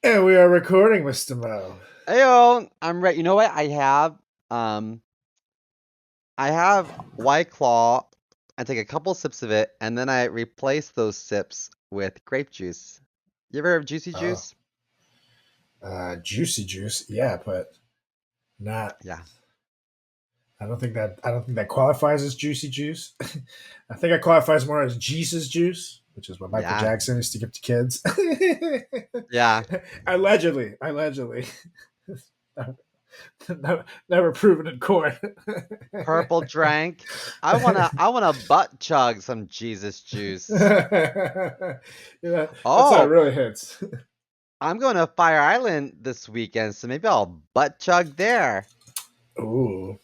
And we are recording, Mr. Mo. Heyo, I'm ready. You know what? I have White Claw. I take a couple sips of it, and then I replace those sips with grape juice. You ever have juicy Oh, juice? juicy juice. Yeah, but not. Yeah. I don't think that qualifies as juicy juice. I think it qualifies more as Jesus juice, which is what Michael Yeah. Jackson used to give to kids. Yeah. Allegedly. Never proven in court. Purple drank. I wanna butt chug some Jesus juice. Yeah, that's how it Oh, really hits. I'm going to Fire Island this weekend, so maybe I'll butt chug there. Ooh.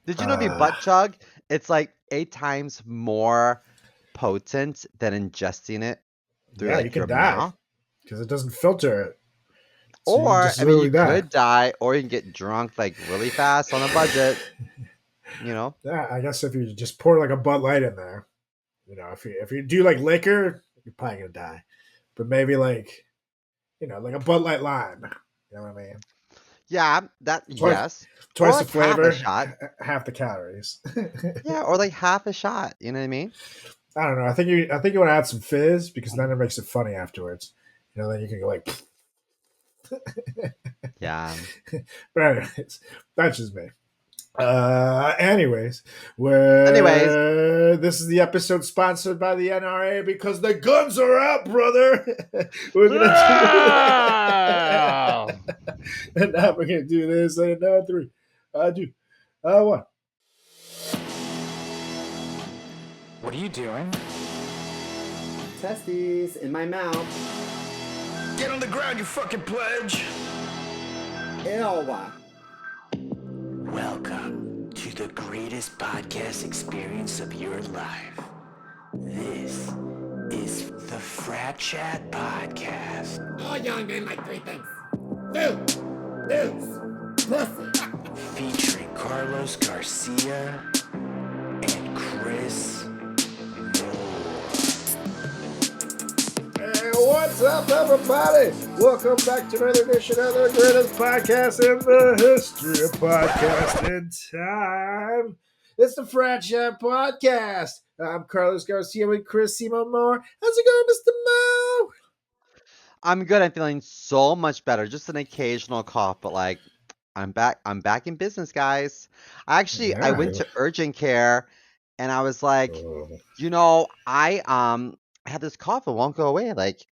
Did you know if you Uh, butt chug, it's like 8 times more potent than ingesting it through yeah, you like can your die mouth? because it doesn't filter it. So you can Or, just I mean, you literally die. could die, or you can get drunk like really fast on a budget, you know? Yeah, I guess if you just pour like a Bud Light in there, if you do like liquor, you're probably gonna die. But maybe like like a Bud Light lime. You know what I mean? Yeah, Twice yes. Or twice the like half a flavor, shot. half the calories. Yeah, or like half a shot, you know what I mean? I don't know. I think you want to add some fizz because then it makes it funny afterwards. Then you can go like. Yeah. But anyways, that's just me. Anyways, Anyways, where this is the episode sponsored by the NRA because the guns are out, brother. We're gonna do, ah! and now we're gonna do this. And three, two, one. What are you doing? Testes in my mouth. Get on the ground, you fucking pledge! Ew. Welcome to the greatest podcast experience of your life. This is the FratChat Podcast. All young men like three things: food, booze, pussy. Featuring Carlos Garcia and Chris Moore. Hey, what's up, everybody? Welcome back to another edition of the greatest podcast in the history of podcasting time. It's the FratChat Podcast. I'm Carlos Garcia with Chris CMO Moore. How's it going, Mr. Mo? I'm good. I'm feeling so much better. Just an occasional cough, but like I'm back. I'm back in business, guys. I went Yeah. to urgent care and I was like, Oh, I had this cough, it won't go away. Like,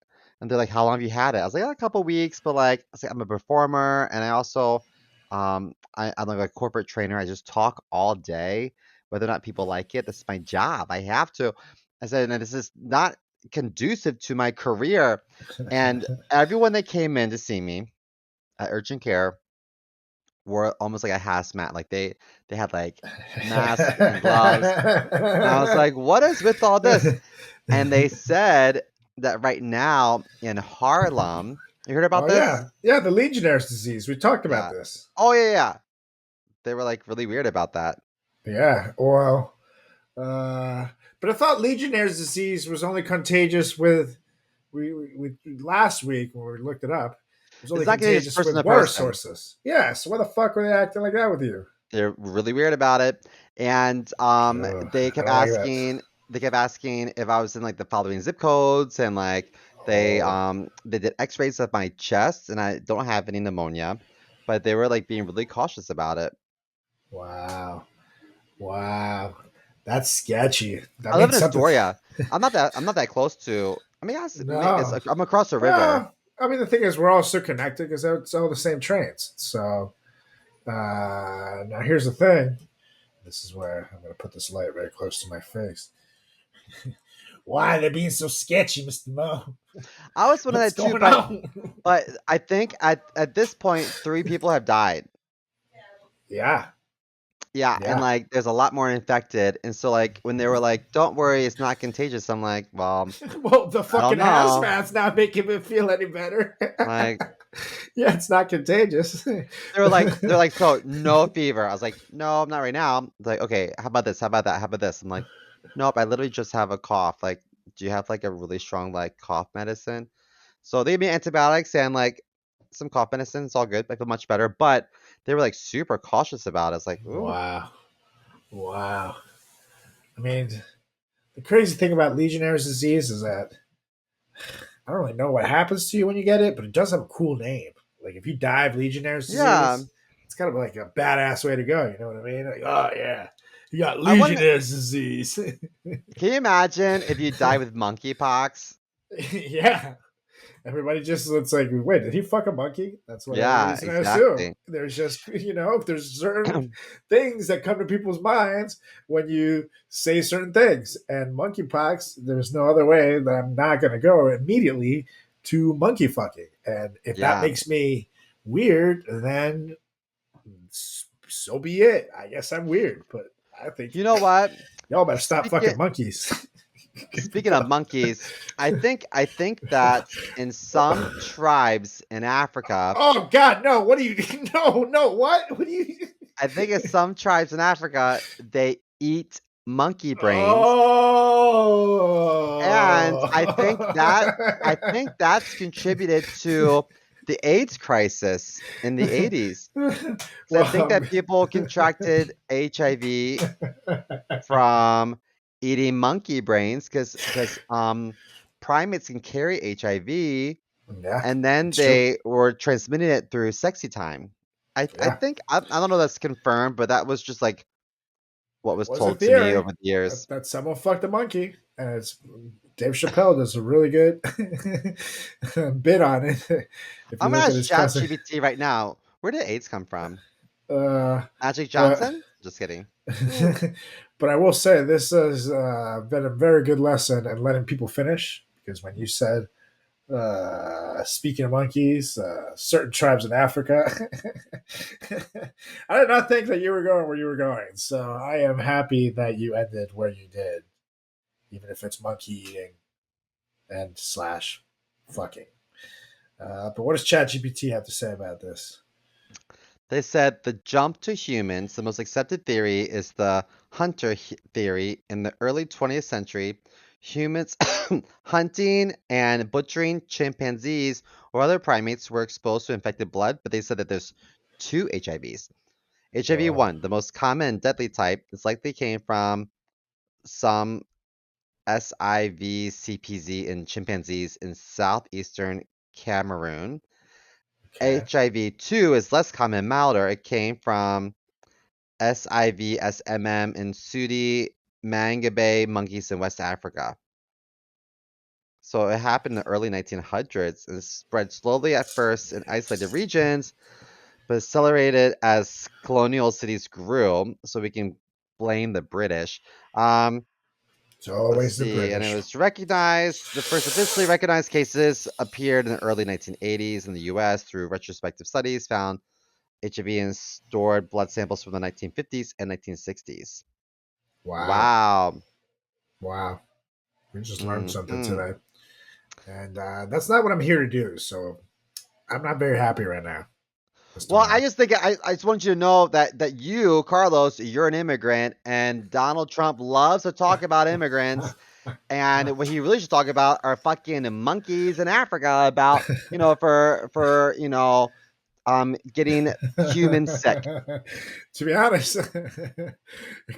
and they're like, how long have you had it? I was like, "Oh, a couple weeks, but like, I was like, I'm a performer, and I also, I'm like a corporate trainer. I just talk all day, whether or not people like it. That's my job. I have to. I said, and this is not conducive to my career. And everyone that came in to see me at urgent care wore almost like a hazmat. Like they had like masks and gloves. And I was like, what is with all this? And they said that right now in Harlem, you heard about Oh this? yeah, the Legionnaire's disease. We talked about Yeah. this. Oh yeah, yeah. They were like really weird about that. Yeah, well, but I thought Legionnaire's disease was only contagious with we last week when we looked it up. It was It's only not contagious contagious person with to water person. sources. Yeah, so why the fuck were they acting like that with you? They're really weird about it. And Oh, they I kept don't like that. asking if I was in like the following zip codes and like Oh, they did x-rays of my chest and I don't have any pneumonia, but they were like being really cautious about it. wow, wow, that's sketchy. That I live in means something. Astoria. I'm not that close to. I mean, No, I'm across the river. well, I mean the thing is we're all so connected because it's all the same trains. So now here's the thing. This is where I'm going to put this light very close to my face. Why are they being so sketchy, Mr. Mo? I was one of What's that too, going but on? but I think at this point 3 people have died. Yeah, Yeah, and yeah. like there's a lot more infected, and so like when they were like, "Don't worry, it's not contagious," I'm like, "Well, Well, the I don't fucking know." hazmat's not making me feel any better. Like Yeah, it's not contagious. they're like, "So no fever." I was like, "No, not right now." They're like, "Okay, how about this? How about that? How about this?" I'm like, "Nope, I literally just have a cough. Like, do you have like a really strong like cough medicine?" So they gave me antibiotics and like some cough medicine. It's all good. I feel much better. But they were like super cautious about it. It's like, ooh. Wow. Wow. I mean, the crazy thing about Legionnaire's disease is that I don't really know what happens to you when you get it, but it does have a cool name. Like if you die of Legionnaire's Yeah. disease, it's kind of like a badass way to go. You know what I mean? Like, oh yeah, you got I wonder, Legionnaire's disease. can you imagine if you die with monkeypox? Yeah. Everybody just looks like, wait, did he fuck a monkey? That's what Yeah, everybody's gonna assume. exactly. There's just, there's certain things that come to people's minds when you say certain things. And monkeypox, there's no other way that I'm not gonna go immediately to monkey fucking. And if that Yeah. makes me weird, then so be it. I guess I'm weird, but I think You know what? y'all better stop Speaking fucking monkeys. speaking of monkeys, I think that in some tribes in Africa, Oh God, no! What do you? No! What? What do you? I think in some tribes in Africa, they eat monkey brains, and I think Oh. that's contributed to the AIDS crisis in the 80s. So I think Well, that people contracted HIV from eating monkey brains because primates can carry HIV, yeah, and then it's true. they were transmitting it through sexy time. I Yeah, think I don't know if that's confirmed, but that was just like what it was was a told to me theory over the years. that someone fucked a monkey, and it's Dave Chappelle does a really good bit on it. If you I'm gonna look at ask his classic, ChatGPT right now. Where did AIDS come from? uh, Magic but Johnson? Just kidding. Mm. but I will say this has been a very good lesson in letting people finish because when you said speaking of monkeys, certain tribes in Africa. I did not think that you were going where you were going, so I am happy that you ended where you did, even if it's monkey eating and slash fucking. But what does ChatGPT have to say about this? They said the jump to humans, the most accepted theory, is the hunter theory. In the early 20th century, humans hunting and butchering chimpanzees or other primates were exposed to infected blood, but they said that there's two HIVs. HIV Oh, 1, the most common and deadly type, is likely came from some SIV-CPZ in chimpanzees in southeastern Cameroon. okay. HIV-2 is less common and milder. It came from SIV-SMM in Sudi Mangabe monkeys in West Africa. So it happened in the early 1900s and spread slowly at first in isolated regions, but accelerated as colonial cities grew. So we can blame the British. It's Let's always the see, and it British. was recognized. The first officially recognized cases appeared in the early 1980s in the U.S. through retrospective studies found HIV in stored blood samples from the 1950s and 1960s. Wow. Wow. Wow. We just learned something Hmm. today. And that's not what I'm here to do, so I'm not very happy right now as to Well, I why. just think I just want you to know that you, Carlos, you're an immigrant, and Donald Trump loves to talk about immigrants, and what he really should talk about are fucking monkeys in Africa about for getting humans sick. To be honest, it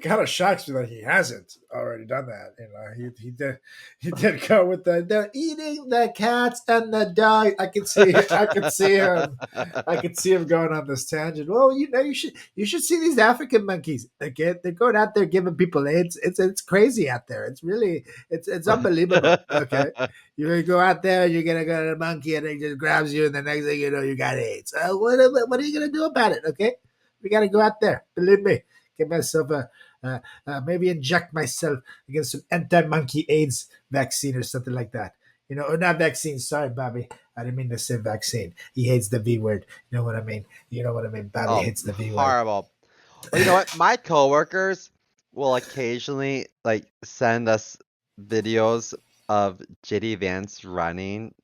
kind of shocks me that he hasn't already done that. He did go with they're eating the cats and the dog. I could see him going on this tangent. Well, you should see these African monkeys. They're going out there giving people AIDS. It's crazy out there. It's really it's unbelievable. Okay. You're gonna go out there, you're gonna go to the monkey, and it just grabs you, and the next thing you know, you got AIDS. What are you gonna do about it? Okay, we gotta go out there. Believe me, get myself maybe inject myself against some anti-monkey AIDS vaccine or something like that. Or not vaccine. Sorry, Bobby. I didn't mean to say vaccine. He hates the V word. You know what I mean? You know what I mean? Bobby Oh, hates the V word. horrible. Well, you know what? My coworkers will occasionally like send us videos of JD Vance running.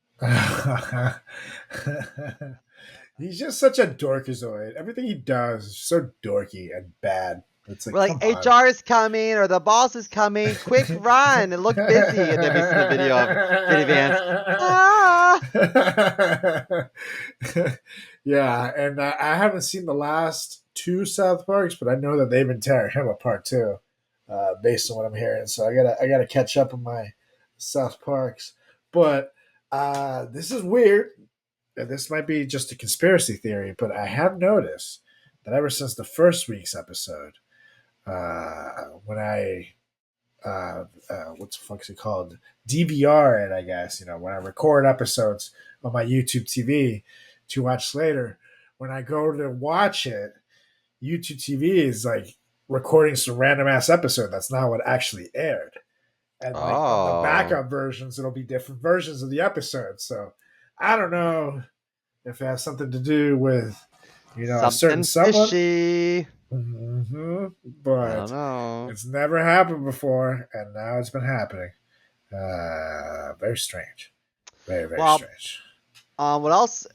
He's just such a dorkazoid. Everything he does is so dorky and bad. It's We're like, like, come on. HR is coming or the boss is coming. Quick run and look busy. And then we see the video of Katie Vance. Ah! Yeah, and I haven't seen the last two South Parks, but I know that they've been tearing him apart too, based on what I'm hearing. So I gotta catch up on my South Parks. But this is weird. And this might be just a conspiracy theory, but I have noticed that ever since the first week's episode, when I what the fuck is it called? DVR it, I guess. When I record episodes on my YouTube TV to watch later, when I go to watch it, YouTube TV is like recording some random ass episode that's not what actually aired. And like on the Oh. backup versions, it'll be different versions of the episode. So I don't know if it has something to do with, a certain Something someone. fishy. Mm-hmm. I don't But know. it's never happened before, and now it's been happening. Very strange. Very, very Well, strange. what else?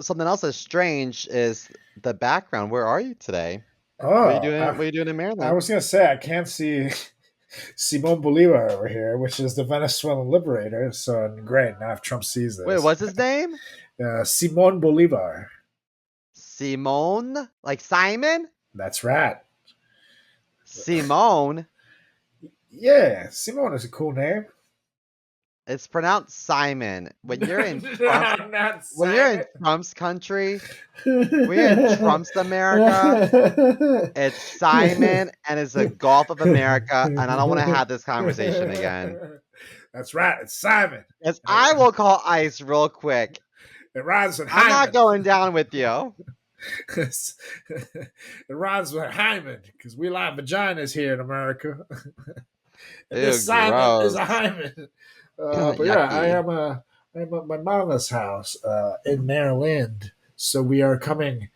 Something else that's strange is the background. Where are you today? What are you Oh, doing? What are you doing in I Maryland? was going to say, I can't see Simon Bolivar over here, which is the Venezuelan liberator. So great. Now if Trump sees Wait, this. what's his name? Simon Bolivar. Simone? Like Simon? That's right. Simone? Yeah, Simon is a cool name. It's pronounced Simon. When you're in No, not when you're in Trump's country, when you're in Trump's America, it's Simon and it's the Gulf of America, and I don't want to have this conversation again. That's right. It's Simon. Because I will call ICE real quick. It rhymes with I'm Hyman. not going down with you. It rhymes with Hyman because we like vaginas here in America. And Ew, this Simon is gross. a Hyman. But yeah, I am at my mama's house in Maryland. So we are coming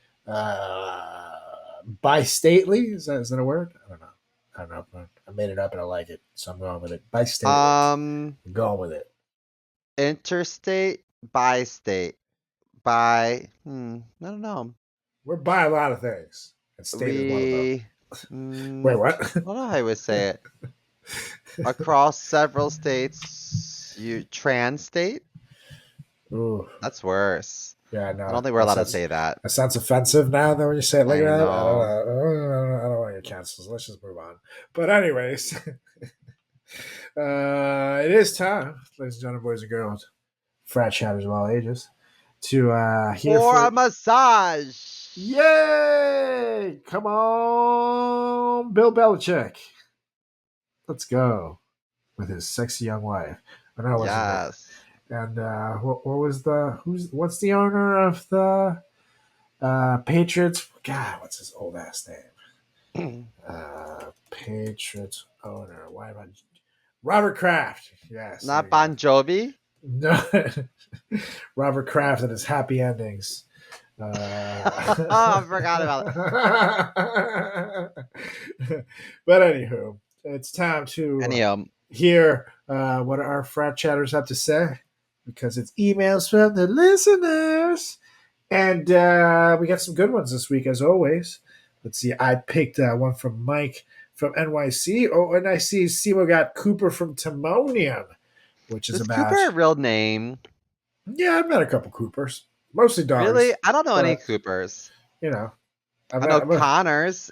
bi-stately. Is that a word? I don't know. I made it up and I like it, so I'm going with it. Bi-stately. I'm going with it. Interstate, bi-state, I don't know. We're by a lot of things. And state is one of them. Wait, what? I don't know how I would say it. Across several states, you trans-state? Ooh. That's worse. Yeah, no. I don't think we're allowed to say that. That sounds offensive now, though, when you say it like I that. know. I don't want to get canceled, so let's just move on. But anyways, it is time, ladies and gentlemen, boys and girls, frat chatters of all ages, to hear For a massage. Yay! Come on, Bill Belichick. Let's go with his sexy young wife. I know it wasn't it. Yes. And what was what's the owner of the Patriots? God, what's his old ass name? Patriots owner. Why am I? Robert Kraft. Yes. Not Bon Jovi? No. Robert Kraft and his happy endings. I forgot about it. But anywho, it's time to hear what our frat chatters have to say, because it's emails from the listeners. And we got some good ones this week, as always. Let's see. I picked one from Mike from NYC. Oh, and I see Simo got Cooper from Timonium, which is about... Cooper a real name? Yeah, I've met a couple Coopers. Mostly dogs. Really? I don't know any Coopers. You know. I know Connors.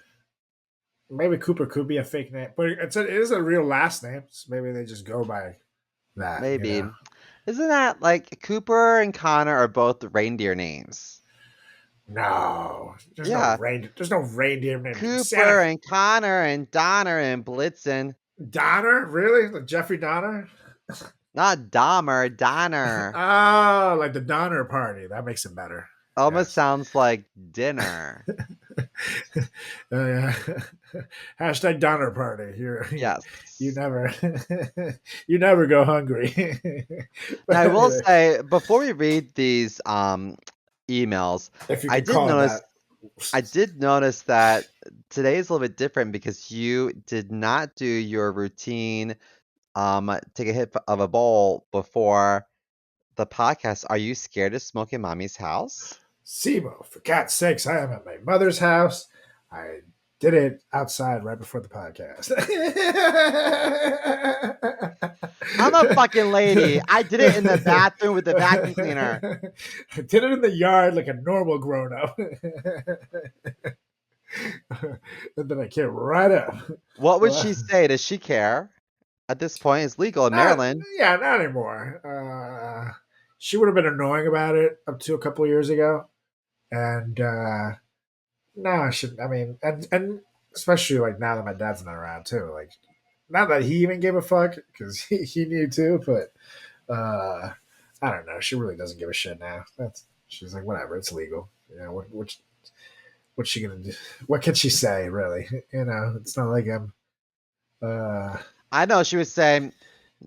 Maybe Cooper could be a fake name. But it is a real last name. So maybe they just go by that. Maybe. You know? Isn't that like Cooper and Connor are both reindeer names? No. There's no reindeer name. Cooper and Connor and Donner and Blitzen. Donner? Really? Like Jeffrey Donner? Not Dahmer, Donner. Oh, like the Donner Party. That makes it better. Almost sounds like dinner. Hashtag Donner Party. Yes. You never go hungry. Now, I will say, before we read these emails, I did notice that today is a little bit different because you did not do your routine take a hit of a bowl before the podcast. Are you scared to smoke in mommy's house? Simo, for God's sakes, I am at my mother's house. I Did it outside right before the podcast. I'm a fucking lady. I did it in the bathroom with the vacuum cleaner. I did it in the yard like a normal grown up. And then I came right up. What would Well, she say? Does she care? At this point, it's legal in not, Maryland. yeah, not anymore. She would have been annoying about it up to a couple of years ago. And no, I should. I mean, and especially like now that my dad's not around too. Like, not that he even gave a fuck because he knew too, but I don't know. She really doesn't give a shit now. She's like, whatever, it's legal. You know, what's she gonna do? What can she say, really? You know, it's not like I'm. I know she would say,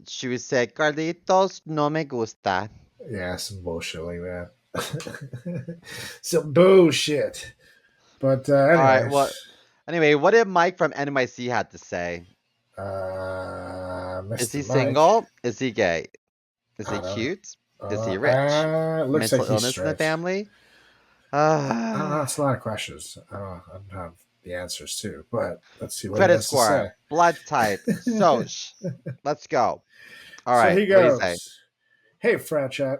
Carlitos no me gusta. Yeah, some bullshit like that. Some bullshit. But All right. anyways, Anyway, what did Mike from NYC had to say? Is Mr. he Mike. single? Is he gay? Is I he don't. cute? Is he rich? Looks Mental like he's illness in the straight. family? I don't know. It's a lot of questions. I don't have the answers to, but let's see what he Credit has to score, say. blood type, soch. Let's go. All So right. he What do you say? goes, "Hey, FratChat.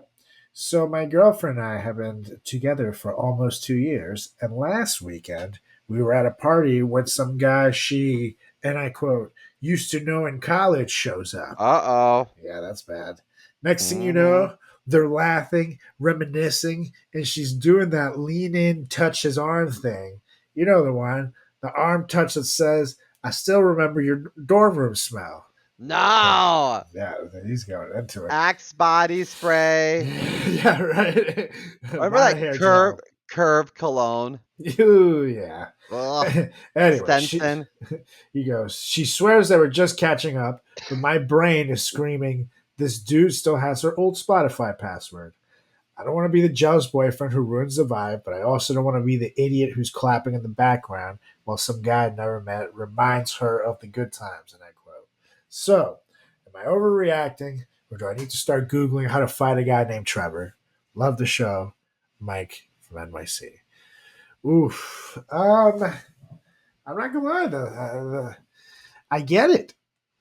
So my girlfriend and I have been together for almost 2 years, and last weekend we were at a party when some guy she, and I quote, used to know in college shows up. Uh-oh. Yeah, that's bad. Next thing you Mhm. know, they're laughing, reminiscing, and she's doing that lean in, touch his arm thing. You know the one, the arm touch that says, I still remember your dorm room smell. No. Yeah, he's going into it. Axe body spray. Yeah, right. Remember Body that hair curve cologne? gel. Ooh, yeah. Ugh. Anyway, Stenson. he goes, she swears they were just catching up, but my brain is screaming, this dude still has her old Spotify password. I don't want to be the jealous boyfriend who ruins the vibe, but I also don't want to be the idiot who's clapping in the background while some guy I never met reminds her of the good times, and I quote. So, am I overreacting, or do I need to start Googling how to fight a guy named Trevor? Love the show. Mike from NYC. Oof. I'm not gonna lie though. I get it.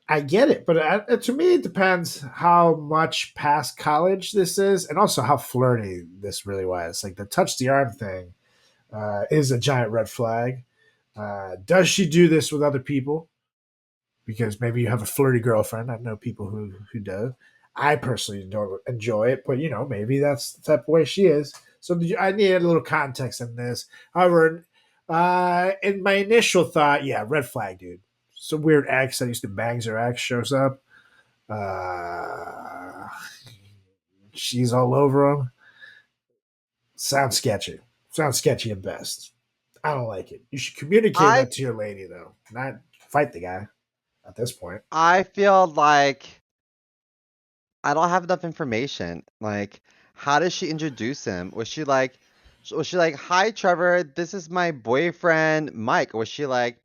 I get it, but to me, it depends how much past college this is, and also how flirty this really was. Like the touch the arm thing is a giant red flag. Does she do this with other people? Because maybe you have a flirty girlfriend. I know people who do. I personally don't enjoy it, but maybe that's the type of way she is. So I need a little context in this. However, in my initial thought, yeah, red flag, dude. Some weird ex that used to bangs her ex shows up. She's all over him. Sounds sketchy. Sounds sketchy at best. I don't like it. You should communicate I that to your lady, though. Not fight the guy at this point. I feel like I don't have enough information. Like, how does she introduce him? Was she like, "Hi, Trevor, this is my boyfriend, Mike"? Or was she like,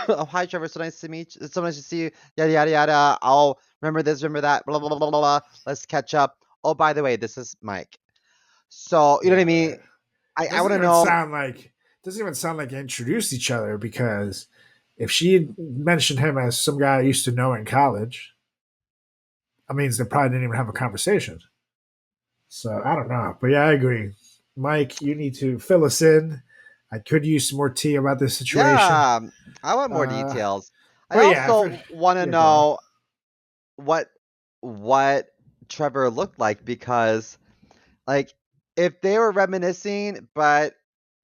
"Oh, hi, Trevor, so nice to meet you. So nice to see you. Yada yada yada. I'll remember this, remember that. Blah blah blah blah blah. Blah. Let's catch up. Oh, by the way, this is Mike." So you know what I Yeah, mean? right. I want to know. Doesn't even sound like they introduced each other because if she had mentioned him as some guy I used to know in college, that means they probably didn't even have a conversation. So I don't know. But yeah, I agree. Mike, you need to fill us in. I could use some more tea about this situation. Yeah, I want more Uh, details. I but yeah, also want to yeah, go on. know what what Trevor looked like because like if they were reminiscing, but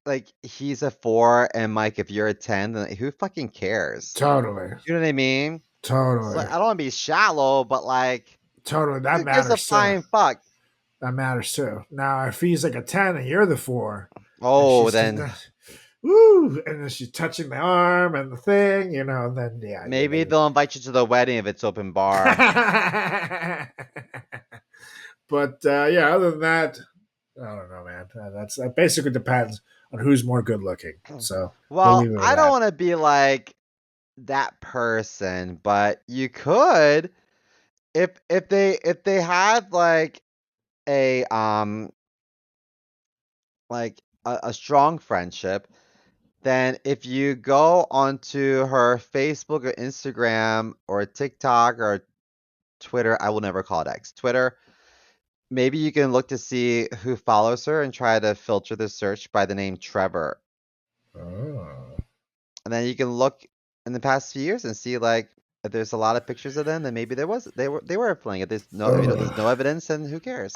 like he's a 4 and Mike, if you're a 10, then like, who fucking cares? Totally. You know what I mean? So Totally. I don't want to be shallow, but like Totally. That who gives a matters too. flying fuck? That matters too. Now, if he's like a 10 and you're the 4, and Oh, she's then woo, and then she's touching the arm and the thing, then yeah, maybe they'll invite you to the wedding if it's open bar. But yeah, other than that, I don't know, man. That basically depends on who's more good looking. So we'll Well, leave it with I don't that. want to be like that person, but you could if they had a strong friendship, then if you go onto her Facebook or Instagram or TikTok or Twitter, I will never call it X, Twitter, maybe you can look to see who follows her and try to filter the search by the name Trevor. Oh. And then you can look in the past few years and see like if there's a lot of pictures of them, then maybe they were fling. If there's no evidence, then who cares?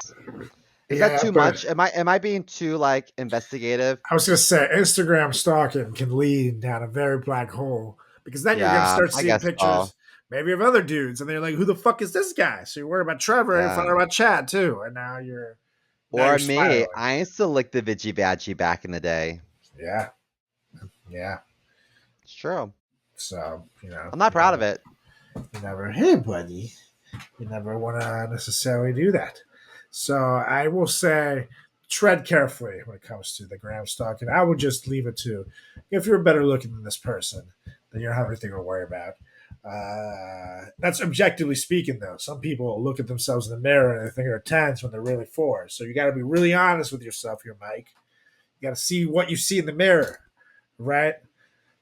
Is that too but much? Am I being too like investigative? I was gonna say Instagram stalking can lead down a very black hole because then you're gonna Yeah, start I seeing guess so. pictures maybe of other dudes, and they're like, "Who the fuck is this guy?" So you're worried about Trevor and Yeah. you're about Chad too, and now you're Or me, spiraling. I used to lick the Vidgy Badgy back in the day. Yeah, yeah. It's true. So I'm not proud of it. you never, hey buddy, you never want to necessarily do that. So I will say, tread carefully when it comes to the gram stalking. I would just leave it to if you're better looking than this person, then you don't have anything to worry about. That's objectively speaking, though. Some people look at themselves in the mirror and they think they're tens when they're really fours. So you got to be really honest with yourself here, Mike. You got to see what you see in the mirror, right?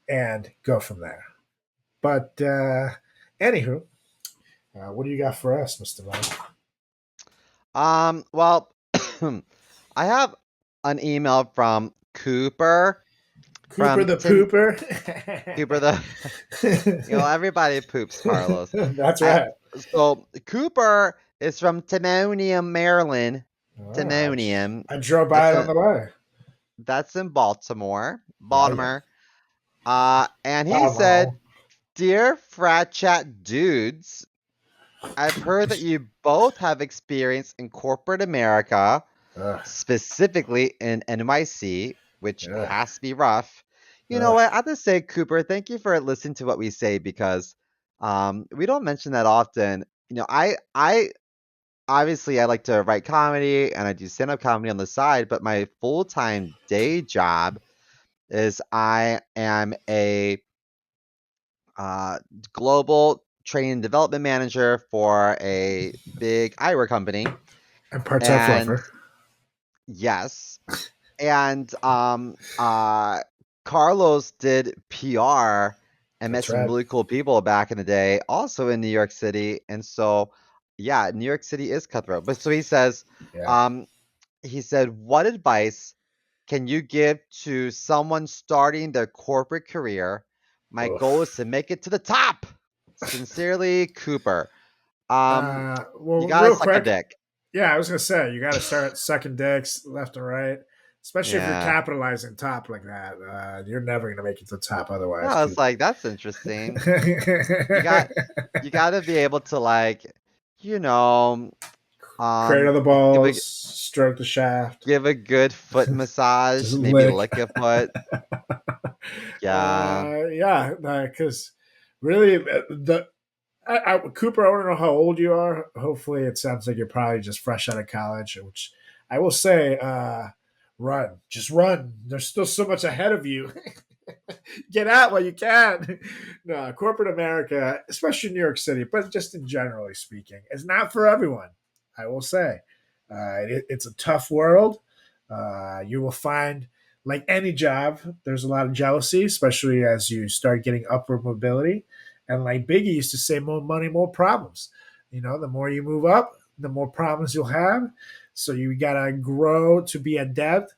And go from there. But anywho, what do you got for us, Mr. Mike? Well, I have an email from Cooper. Cooper the pooper. Cooper the everybody poops, Carlos. That's right. So Cooper is from Timonium, Maryland. Oh, Timonium. I drove by it on the way. That's in Baltimore. Yeah. And he said, "Dear Frat Chat dudes, I've heard that you both have experience in corporate America, specifically in NYC, which has to be rough. You know what? I have to say, Cooper, thank you for listening to what we say because we don't mention that often. I obviously I like to write comedy and I do stand-up comedy on the side, but my full-time day job is I am a global training and development manager for a big eyewear company. And part-time fluffer. Yes. And Carlos did PR and met some really cool people back in the day, also in New York City. And so, yeah, New York City is cutthroat. But so he says, he said, what advice can you give to someone starting their corporate career? My goal is to make it to the top. Sincerely, Cooper. Well, you gotta real suck quick, a dick. Yeah, I was gonna say you gotta start sucking dicks left and right. Especially if you're capitalizing top like that, you're never gonna make it to the top otherwise. I was like, that's interesting. you got to be able to cradle the balls, stroke the shaft, give a good foot massage, maybe lick a foot. Yeah, because really Cooper, I want to know how old you are. Hopefully, it sounds like you're probably just fresh out of college, which I will say, just run. There's still so much ahead of you. Get out while you can. No, corporate America, especially New York City, but just in generally speaking, is not for everyone. I will say, it's a tough world. You will find, like any job, there's a lot of jealousy, especially as you start getting upward mobility. And like Biggie used to say, more money, more problems. The more you move up, the more problems you'll have. So you gotta grow to be adept,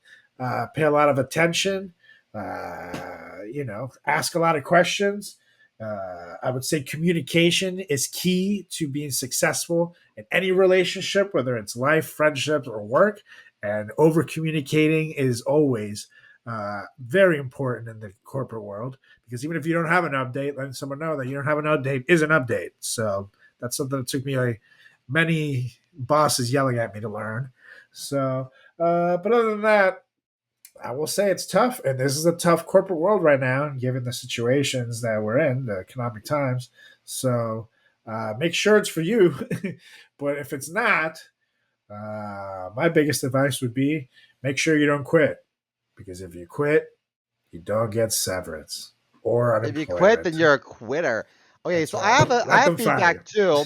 pay a lot of attention, ask a lot of questions. I would say communication is key to being successful in any relationship, whether it's life, friendships, or work. And over communicating is always very important in the corporate world, because even if you don't have an update, letting someone know that you don't have an update is an update. So that's something that took me many bosses yelling at me to learn. So, but other than that, I will say it's tough, and this is a tough corporate world right now, given the situations that we're in, the economic times. So make sure it's for you. But if it's not, my biggest advice would be make sure you don't quit. Because if you quit, you don't get severance or unemployment. If you quit, then you're a quitter. Okay, That's so right. I have feedback too,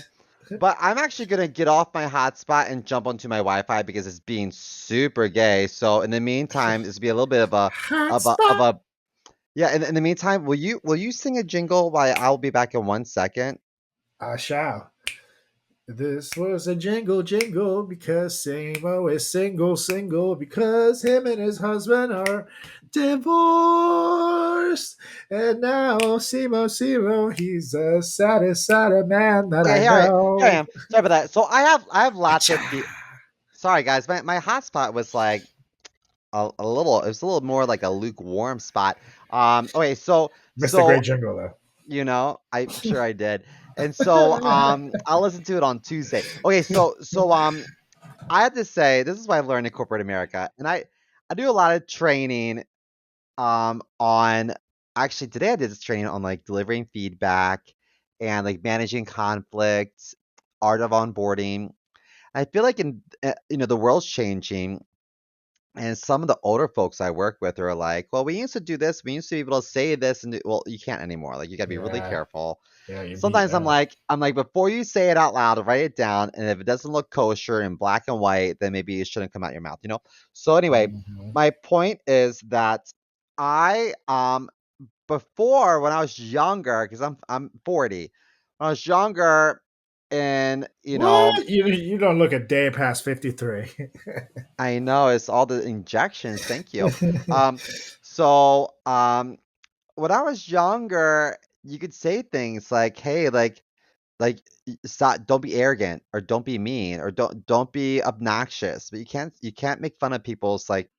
but I'm actually gonna get off my hotspot and jump onto my Wi-Fi because it's being super gay. So in the meantime, this will be a little bit of a Yeah, and in the meantime, will you sing a jingle while I'll be back in 1 second? I shall. This was a jingle because CMO is single because him and his husband are divorced. And now CMO, he's a saddest man that Okay, I here I know. am. Sorry about that. So I have lots Acha. of sorry guys, my hotspot was like a little, it was a little more like a lukewarm spot. Okay, so Missed a great so jingle though. I'm sure I did. And so I'll listen to it on Tuesday. Okay, so I have to say this is what I've learned in corporate America. And I do a lot of training on actually today I did this training on like delivering feedback and like managing conflicts, art of onboarding. I feel like the world's changing, and some of the older folks I work with are like, well, we used to do this. We used to be able to say this, and well, you can't anymore. Like, you gotta be really Yeah, careful. yeah, you beat Sometimes that. I'm like, before you say it out loud, write it down, and if it doesn't look kosher in black and white, then maybe it shouldn't come out your mouth, you know? So anyway, Mhm. my point is that I before when I was younger, because I'm 40, when I was younger, and What? You don't look a day past 53. I know it's all the injections. Thank you. Um, so when I was younger, you could say things like, "Hey, stop, don't be arrogant, or don't be mean, or don't be obnoxious." But you can't make fun of people's like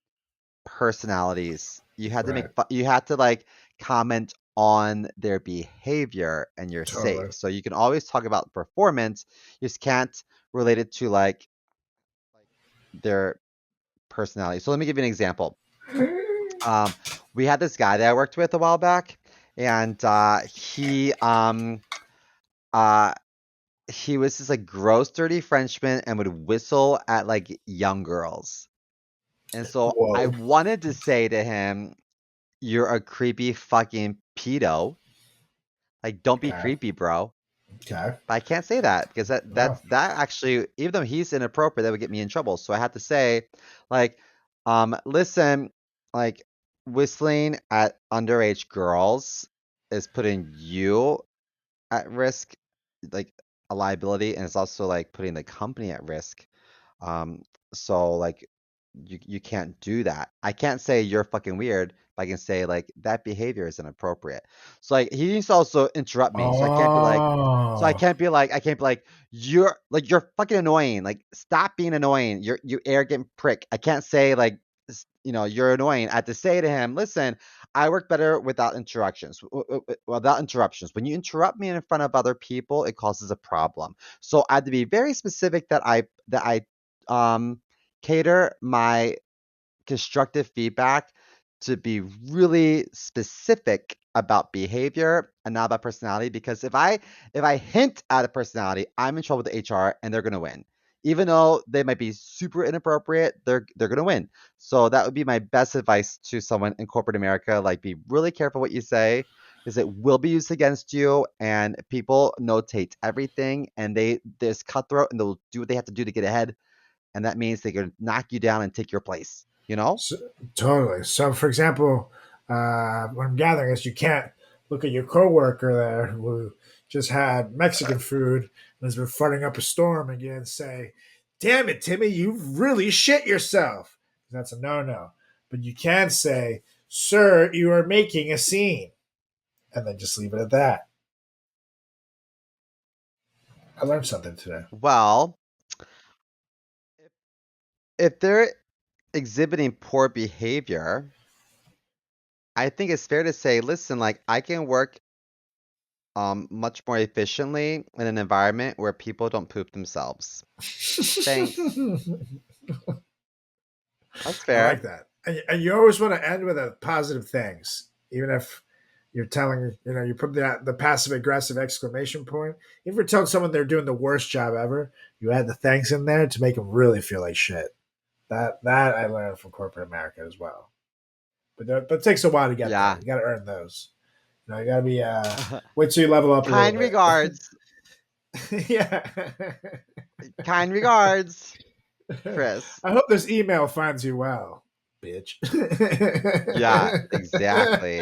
personalities. Right. You had to like comment on their behavior, and you're safe. Totally. So you can always talk about performance. You just can't relate it to like their personality. So let me give you an example. Um, we had this guy that I worked with a while back, and uh he was this like gross, dirty Frenchman and would whistle at like young girls. And so I Whoa. wanted to say to him, "You're a creepy fucking pedo. Like, don't be Okay. creepy, bro." Okay. But I can't say that because No. that actually, even though he's inappropriate, that would get me in trouble. So I had to say, like, listen, like, whistling at underage girls is putting you at risk, like a liability, and it's also like putting the company at risk. Um, so like you can't do that. I can't say you're fucking weird, but I can say like that behavior is inappropriate. So like he needs to also interrupt me. Oh. I can't be like you're fucking annoying. Like, stop being annoying. You arrogant prick. I can't say like you're annoying. I have to say to him, listen, I work better without interruptions. Without interruptions. When you interrupt me in front of other people, it causes a problem. So I had to be very specific that I cater my constructive feedback to be really specific about behavior and not about personality, because if I hint at a personality, I'm in trouble with HR and they're going to win. Even though they might be super inappropriate, they're going to win. So that would be my best advice to someone in corporate America. Like, be really careful what you say, because it will be used against you, and people notate everything, and they're cutthroat, and they'll do what they have to do to get ahead, and that means they can knock you down and take your place, you know? So, totally. So, for example, what I'm gathering is you can't look at your coworker there who just had Mexican food and has been farting up a storm again and say, "Damn it, Timmy, you really shit yourself." That's a no-no. But you can say, "Sir, you are making a scene," and then just leave it at that. I learned something today. Well, if they're exhibiting poor behavior, I think it's fair to say, listen, like, I can work much more efficiently in an environment where people don't poop themselves. Thanks. That's I like fair. that. And you always want to end with a positive things, even if you're telling, you put the passive aggressive exclamation point. If you're telling someone they're doing the worst job ever, you add the thanks in there to make them really feel like shit. That I learned from corporate America as well. But it takes a while to get there. Yeah. You got to earn those. You got to be wait till you level up a little Kind bit. regards. Yeah. Kind regards, Chris. I hope this email finds you well. bitch. Yeah, exactly.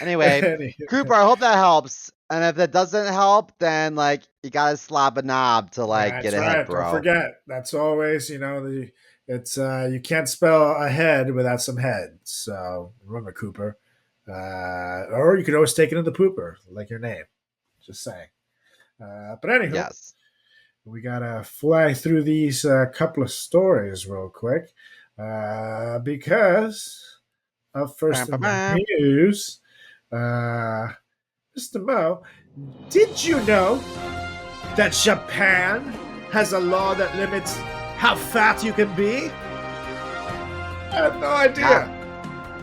Anyway, Anywho. Cooper, I hope that helps. And if that doesn't help, then like you gotta slap a knob to like get That's ahead, right. Don't bro. forget. That's always, it's you can't spell a head without some head. So remember, Cooper. Or you could always take it to the pooper, like your name. Just saying. But anywho, Yes. we gotta fly through these couple of stories real quick, because up Bam, first bam, in the bam. news, uh, Mr. Mo, did you know that Japan has a law that limits how fat you can be? I had no Yeah. idea.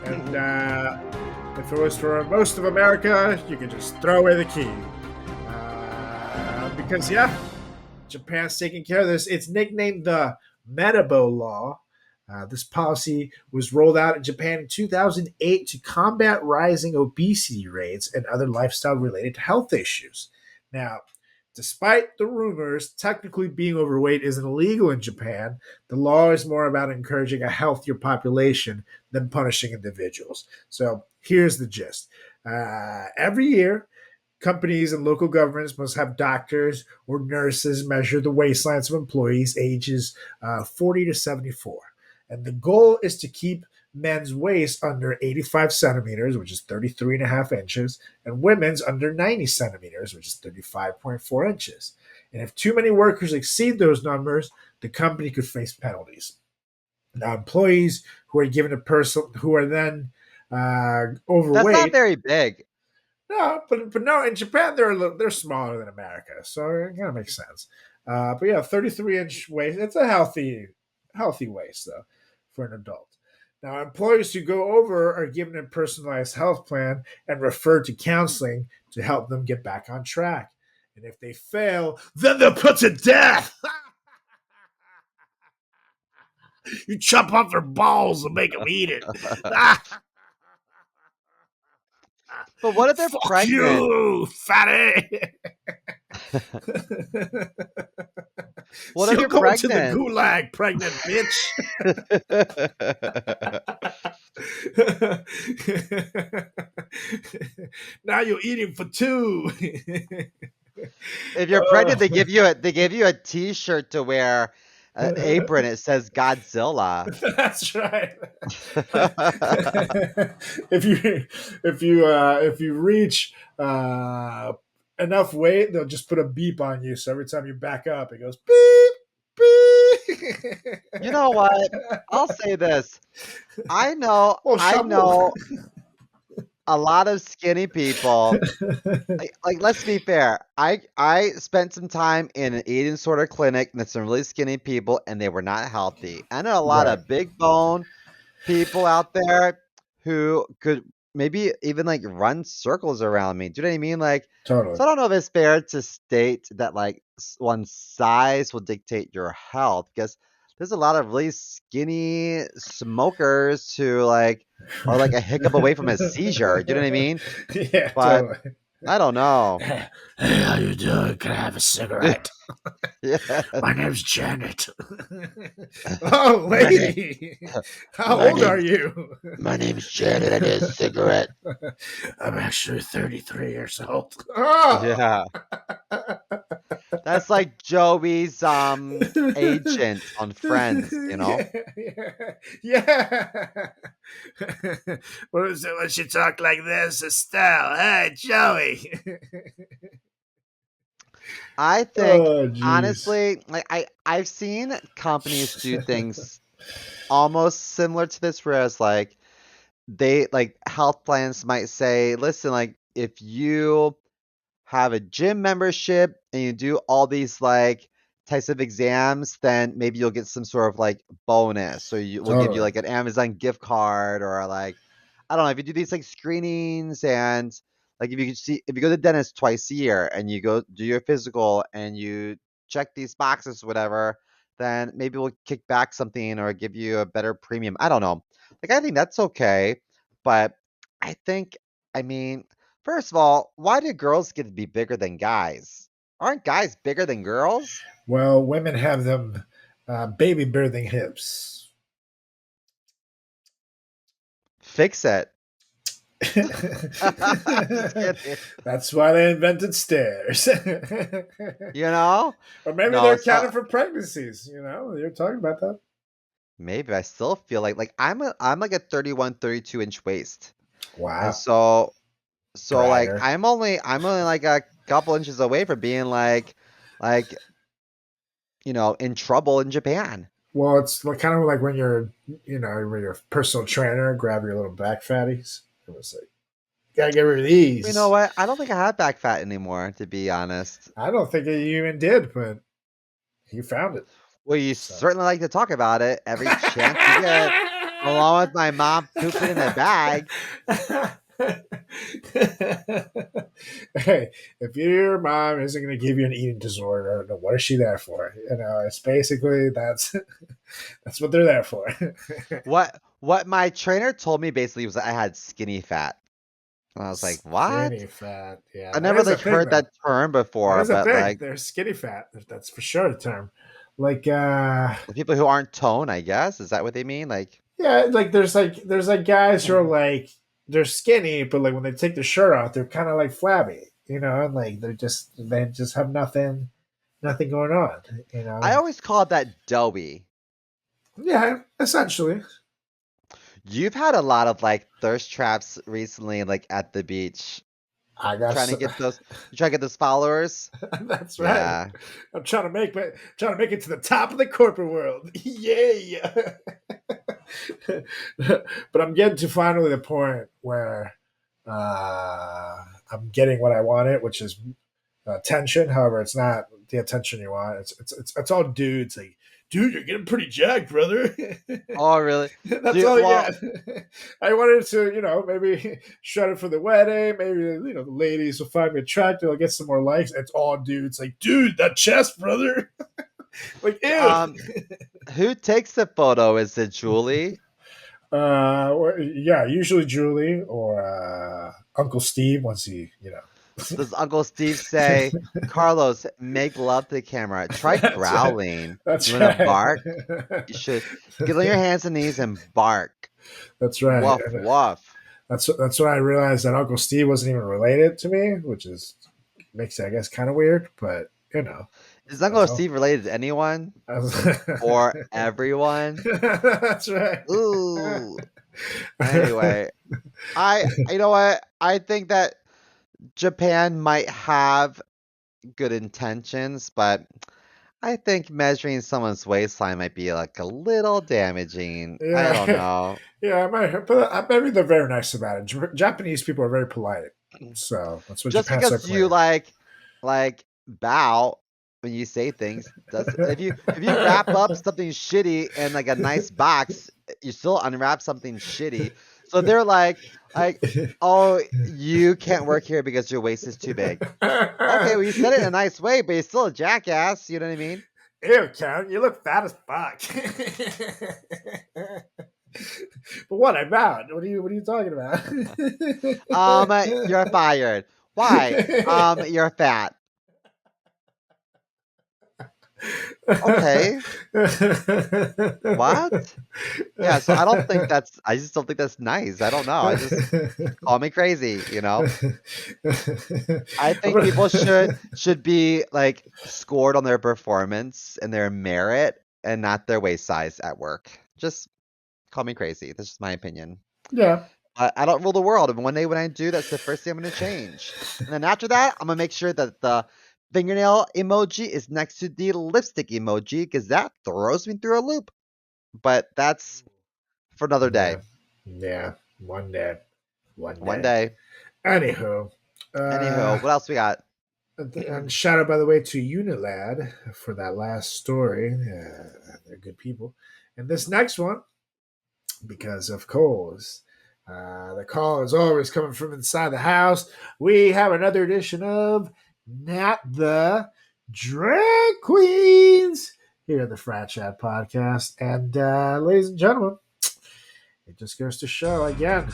And if it was for most of America, you could just throw away the key. Because, yeah, Japan's taking care of this. It's nicknamed the Metabo Law. This policy was rolled out in Japan in 2008 to combat rising obesity rates and other lifestyle related health issues. Now, despite the rumors, technically being overweight isn't illegal in Japan. The law is more about encouraging a healthier population than punishing individuals. So here's the gist. Every year, companies and local governments must have doctors or nurses measure the waistlines of employees ages 40 to 74. And the goal is to keep men's waist under 85 centimeters, which is 33 and a half inches, and women's under 90 centimeters, which is 35.4 inches. And if too many workers exceed those numbers, the company could face penalties. Now, employees who are given a person who are then That's not overweight. very big. No, but no, in Japan they're smaller than America, so it kind of makes sense. But yeah, 33-inch waist. It's a healthy waist though for an adult. Now, employees who go over are given a personalized health plan and referred to counseling to help them get back on track. And if they fail, then they're put to death. You chop off their balls and make them eat it. But what if they're Fuck pregnant? you, fatty. What if You're you're going to the pregnant? gulag, pregnant bitch. Now you're eating for two. If you're pregnant, they give you a T-shirt to wear, an apron. It says Godzilla. That's right. If you reach enough weight, they'll just put a beep on you. So every time you back up, it goes beep beep. You know what? I'll say this. Oh, I chapeau. know a lot of skinny people. Like let's be fair. I spent some time in an eating disorder clinic with some really skinny people, and they were not healthy. I know a lot Right. of big bone people out there who could maybe even like run circles around me. Do you know what I mean? Like, Totally. so I don't know if it's fair to state that like one size will dictate your health because there's a lot of really skinny smokers who like are like a hiccup away from a seizure. Do you know what I mean? Yeah, But totally. I don't know. Hey, how you doing? Can I have a cigarette? Yeah. My name's Janet. Oh, My name, lady. How my old are name, you? my name's Janet. I need a cigarette. I'm actually 33 years old. Oh! Yeah. That's like Joey's agent on Friends, you know? Yeah. What is it when she talk like this, Estelle? Hey, Joey. I think Oh, jeez. honestly, like I've seen companies do things almost similar to this, whereas like they like health plans might say, listen, like if you have a gym membership and you do all these like types of exams, then maybe you'll get some sort of like bonus. So you will give you Totally. like an Amazon gift card or like I don't know if you do these like screenings and like if you go to the dentist twice a year and you go do your physical and you check these boxes or whatever, then maybe we'll kick back something or give you a better premium. I don't know. Like I think that's okay, but I think I mean first of all, why do girls get to be bigger than guys? Aren't guys bigger than girls? Well, women have them baby birthing hips. Fix it. Just kidding. That's why they invented stairs. You know? Or maybe No, they're so counting for pregnancies. You're talking about that. maybe I still feel like I'm like a 31, 32 inch waist. And Wow. so like Bragger. I'm only like a couple inches away from being like in trouble in Japan. Well, it's kind of like when you're a personal trainer, grab your little back fatties. It was like, gotta get rid of these. You know what? I don't think I have back fat anymore, to be honest. I don't think you even did, but you found it. Well, you So. certainly like to talk about it every chance you get, along with my mom pooping in a bag. Hey, if your mom isn't going to give you an eating disorder, then what is she there for? It's basically that's what they're there for. What my trainer told me basically was that I had skinny fat. And I was like, what? Skinny fat. Yeah, I never heard that term before, That is a but thing. like There's skinny fat. That's for sure a term. Like the people who aren't toned, I guess. Is that what they mean? Like yeah, there's guys who are like they're skinny, but like when they take their shirt off, they're kind of like flabby, and like they just have nothing going on, I always called that doughy. Yeah, essentially. You've had a lot of like thirst traps recently, like at the beach. I got Trying to get those followers. That's right. Yeah. I'm trying to make it to the top of the corporate world. Yeah. But I'm getting to finally the point where I'm getting what I wanted, which is attention. However, it's not the attention you want. It's all dudes like, dude, you're getting pretty jacked, brother. Oh, really? That's Dude, all I well, get. I wanted to, maybe shred it for the wedding. Maybe, the ladies will find me attractive. I'll get some more likes. It's all dudes like, dude, that chest, brother. Like, ew. Who takes the photo? Is it Julie? Yeah, usually Julie or Uncle Steve once he, Does Uncle Steve say, Carlos, make love to the camera? Try growling. That's You right. want to bark? You should get on your hands and knees and bark. That's right. Woof, woof. That's when I realized that Uncle Steve wasn't even related to me, which makes it, I guess, kind of weird, but Is Uncle Steve related to anyone? Or everyone? That's right. Ooh. Anyway, you know what? I think that Japan might have good intentions, but I think measuring someone's waistline might be like a little damaging. Yeah. I don't know. Yeah, but maybe they're very nice about it. Japanese people are very polite, so that's what Just Japan's because you like bow when you say things, if you wrap up something shitty in like a nice box, you still unwrap something shitty. So they're like, oh, you can't work here because your waist is too big. Okay, well, you said it in a nice way, but you're still a jackass. You know what I mean? Ew, Count, you look fat as fuck. But what? I'm out. What are you talking about? You're fired. Why? You're fat. Okay. What? Yeah, so I just don't think that's nice. I don't know. I just call me crazy, I think people should be like scored on their performance and their merit and not their waist size at work. Just call me crazy. That's just my opinion. Yeah. I don't rule the world, and one day when I do, that's the first thing I'm going to change. And then after that, I'm going to make sure that the fingernail emoji is next to the lipstick emoji because that throws me through a loop. But that's for another day. Yeah. One day. Anywho, what else we got? And shout out, by the way, to Unilad for that last story. They're good people. And this next one, because of course, the call is always coming from inside the house. We have another edition of Not the Drag Queens here at the FratChat Podcast. And ladies and gentlemen, it just goes to show again,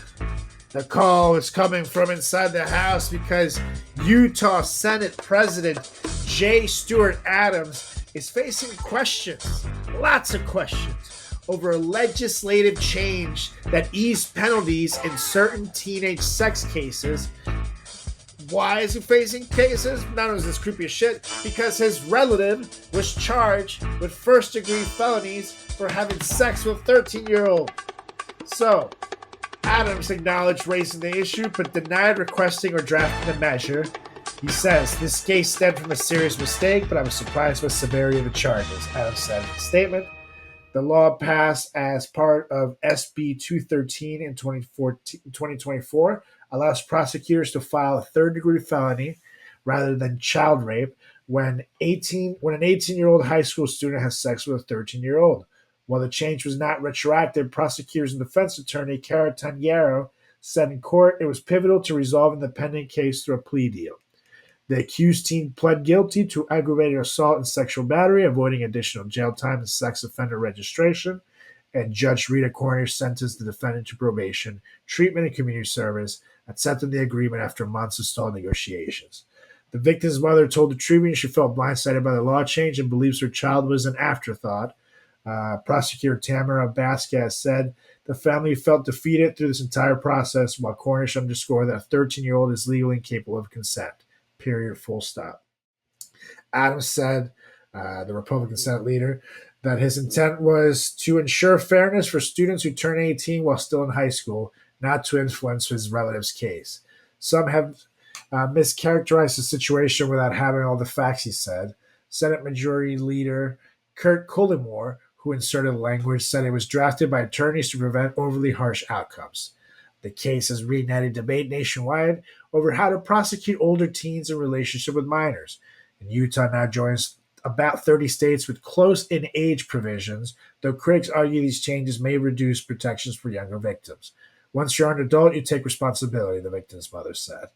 the call is coming from inside the house because Utah Senate President J. Stewart Adams is facing questions, lots of questions, over a legislative change that eased penalties in certain teenage sex cases. Why is he facing cases? Not only is this creepy as shit, because his relative was charged with first-degree felonies for having sex with a 13-year-old. So, Adams acknowledged raising the issue, but denied requesting or drafting the measure. He says, this case stemmed from a serious mistake, but I was surprised with the severity of the charges. Adams said in a statement. The law passed as part of SB 213 in 2024 allows prosecutors to file a third-degree felony rather than child rape when an 18-year-old high school student has sex with a 13-year-old. While the change was not retroactive, prosecutors and defense attorney Cara Taniero said in court it was pivotal to resolving the pending case through a plea deal. The accused teen pled guilty to aggravated assault and sexual battery, avoiding additional jail time and sex offender registration, and Judge Rita Cornish sentenced the defendant to probation, treatment, and community service, accepting the agreement after months of stalled negotiations. The victim's mother told the Tribune she felt blindsided by the law change and believes her child was an afterthought. Prosecutor Tamara Vasquez said the family felt defeated through this entire process, while Cornish underscored that a 13-year-old is legally incapable of consent. Period, full stop. Adams said, the Republican Senate leader, that his intent was to ensure fairness for students who turn 18 while still in high school, not to influence his relative's case. Some have mischaracterized the situation without having all the facts, he said. Senate Majority Leader Kurt Cullimore, who inserted language, said it was drafted by attorneys to prevent overly harsh outcomes. The case has reignited debate nationwide over how to prosecute older teens in relationship with minors. And Utah now joins about 30 states with close in age provisions, though critics argue these changes may reduce protections for younger victims. Once you're an adult, you take responsibility, the victim's mother said.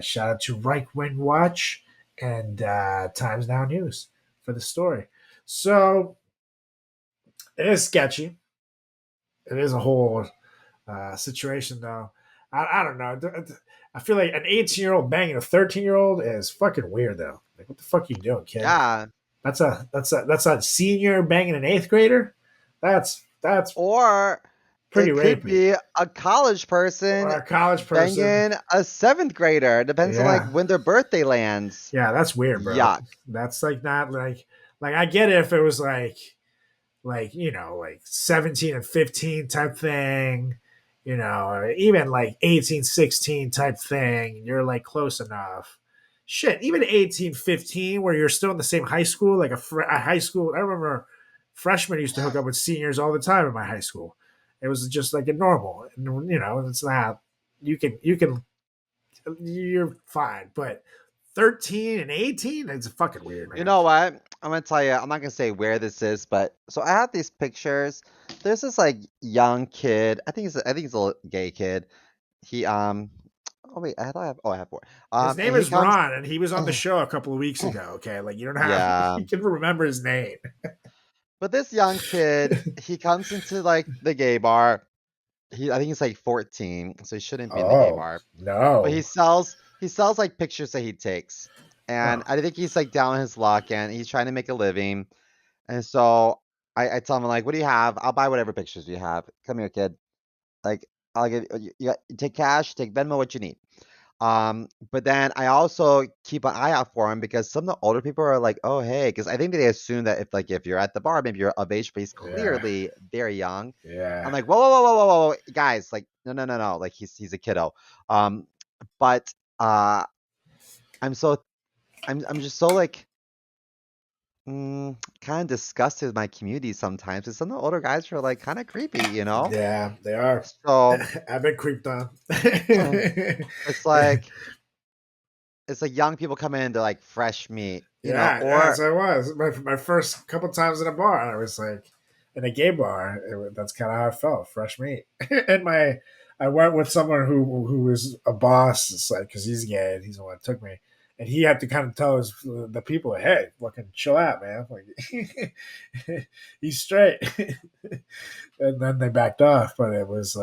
Shout out to Right Wing Watch and Times Now News for the story. So, it is sketchy. It is a whole situation, though. I don't know. I feel like an 18-year-old banging a 13-year-old is fucking weird, though. Like, what the fuck are you doing, kid? Yeah. That's a senior banging an 8th grader. That's Or pretty it could rapey. be a college person Or a college person banging a 7th grader. Depends on Yeah. like when their birthday lands. Yeah, that's weird, bro. Yuck. That's like not like I get it if it was like 17 and 15 type thing, or even like 18, 16 type thing. You're like close enough. Shit, even 18, 15, where you're still in the same high school, like a high school. I remember freshmen used to hook up with seniors all the time in my high school. It was just like a normal, it's not, you're fine, but 13 and 18, it's fucking weird, man. You know what? I'm gonna tell you. I'm not gonna say where this is, but so I have these pictures. There's this like young kid. I think he's a little gay kid. He Oh wait, I have four. His name and is Ron, and he was on the show a couple of weeks ago. Okay, like you don't have, Yeah. you can remember his name. But this young kid, he comes into like the gay bar. I think he's like 14, so he shouldn't be in the gay bar. No, But he sells like pictures that he takes. And I think he's like down on his luck and he's trying to make a living. And so I tell him like, what do you have? I'll buy whatever pictures you have. Come here, kid. Like I'll give you take cash, take Venmo, what you need. But then I also keep an eye out for him because some of the older people are like, oh hey, because I think they assume that if you're at the bar, maybe you're of age, but he's clearly very young. Yeah. I'm like, whoa, guys, like no, like he's a kiddo. But I'm just so like kind of disgusted with my community sometimes. Because some of the older guys are like kind of creepy, Yeah, they are. So I've been creeped on. it's like young people come in, they're like fresh meat, Yes, I was. My first couple times in a bar, I was like, in a gay bar, that's kind of how I felt, fresh meat. And I went with someone who was a boss, it's like, because he's gay, and he's the one that took me. And he had to kind of tell the people, hey, fucking chill out, man. Like, he's straight. And then they backed off, but it was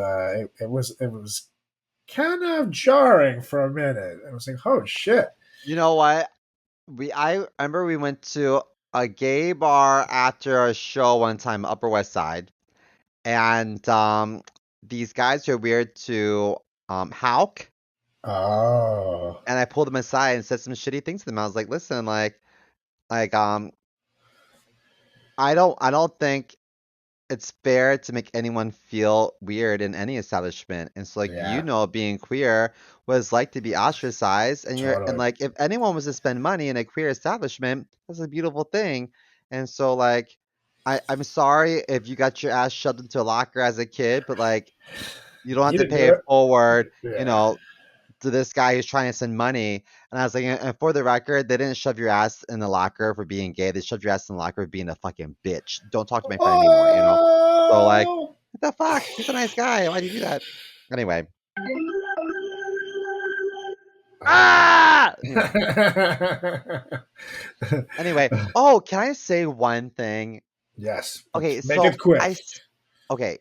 kind of jarring for a minute. I was like, oh shit. You know what? I remember we went to a gay bar after a show one time, Upper West Side, and these guys are weird to Hauk, Oh, and I pulled them aside and said some shitty things to them. I was like, listen, like I don't think it's fair to make anyone feel weird in any establishment. And so like yeah, being queer was like to be ostracized, and totally. like if anyone was to spend money in a queer establishment, that's a beautiful thing. And so like I'm sorry if you got your ass shoved into a locker as a kid, but like you don't have You to didn't pay do it it. forward, you Yeah. know, to this guy who's trying to send money. And I was like, and for the record, they didn't shove your ass in the locker for being gay. They shoved your ass in the locker for being a fucking bitch. Don't talk to my friend anymore. So like, Oh. what the fuck? He's a nice guy. Why'd you do that? Anyway. Ah! Anyway. Oh, can I say one thing? Yes, but Okay, make it quick. Okay.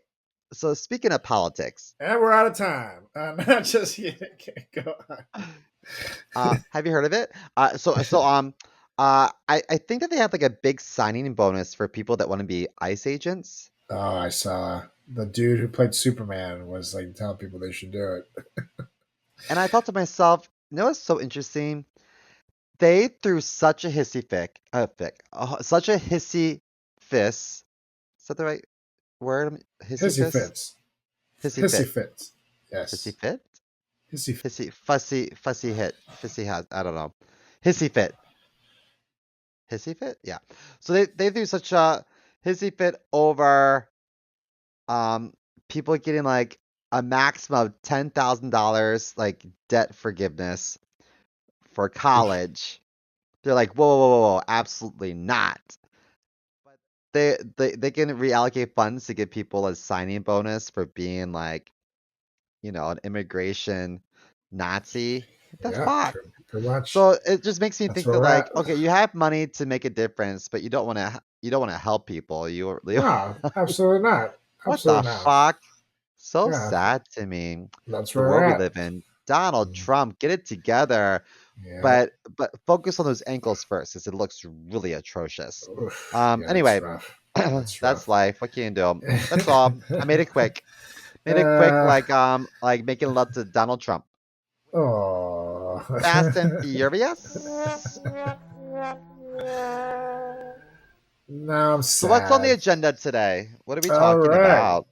So speaking of politics, And we're out of time. Not just you. Okay, go on. have you heard of it? I think that they have like a big signing bonus for people that want to be ICE agents. Oh, I saw the dude who played Superman was like telling people they should do it. And I thought to myself, what's so interesting? They threw such a such a hissy fist. Is that the right word? Hissy Hissy fist? fits. Hissy Hissy fit. fits. Hissy Yes. fit? Hissy. Fussy hit. Fissy hat. I don't know. Hissy fit. Hissy fit? Yeah. So they threw such a hissy fit over um people getting like a maximum of $10,000 like debt forgiveness for college. They're like, whoa, whoa, whoa, whoa, absolutely not. But they can reallocate funds to give people a signing bonus for being like, an immigration Nazi. What the Yeah, fuck? pretty much. So it just makes me That's think where that we're like, at. okay, you have money to make a difference, but you don't want to help people. No, absolutely not. What the Absolutely not. fuck? So Yeah, sad to me. that's The where we're world we at. live in. Donald Trump, get it together. Yeah. But focus on those ankles first, because it looks really atrocious. Oof. Yeah, that's Anyway, rough. That's that's rough. life. What can you do? That's all. I made it quick. Made it quick, uh, like making love to Donald Trump. oh. Fast and Furious. Now I'm So what's on the sad. agenda today? What are we All talking right, about?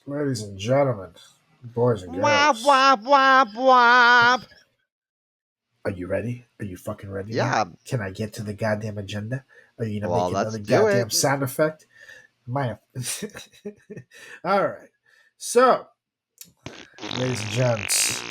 ladies and gentlemen, boys and Wop girls, wop wop wop. are you ready? Are you fucking ready now? Yeah. Can I get to the goddamn agenda? Are you gonna Well, make let's another do goddamn it. sound effect? My. All right. So, ladies and gents.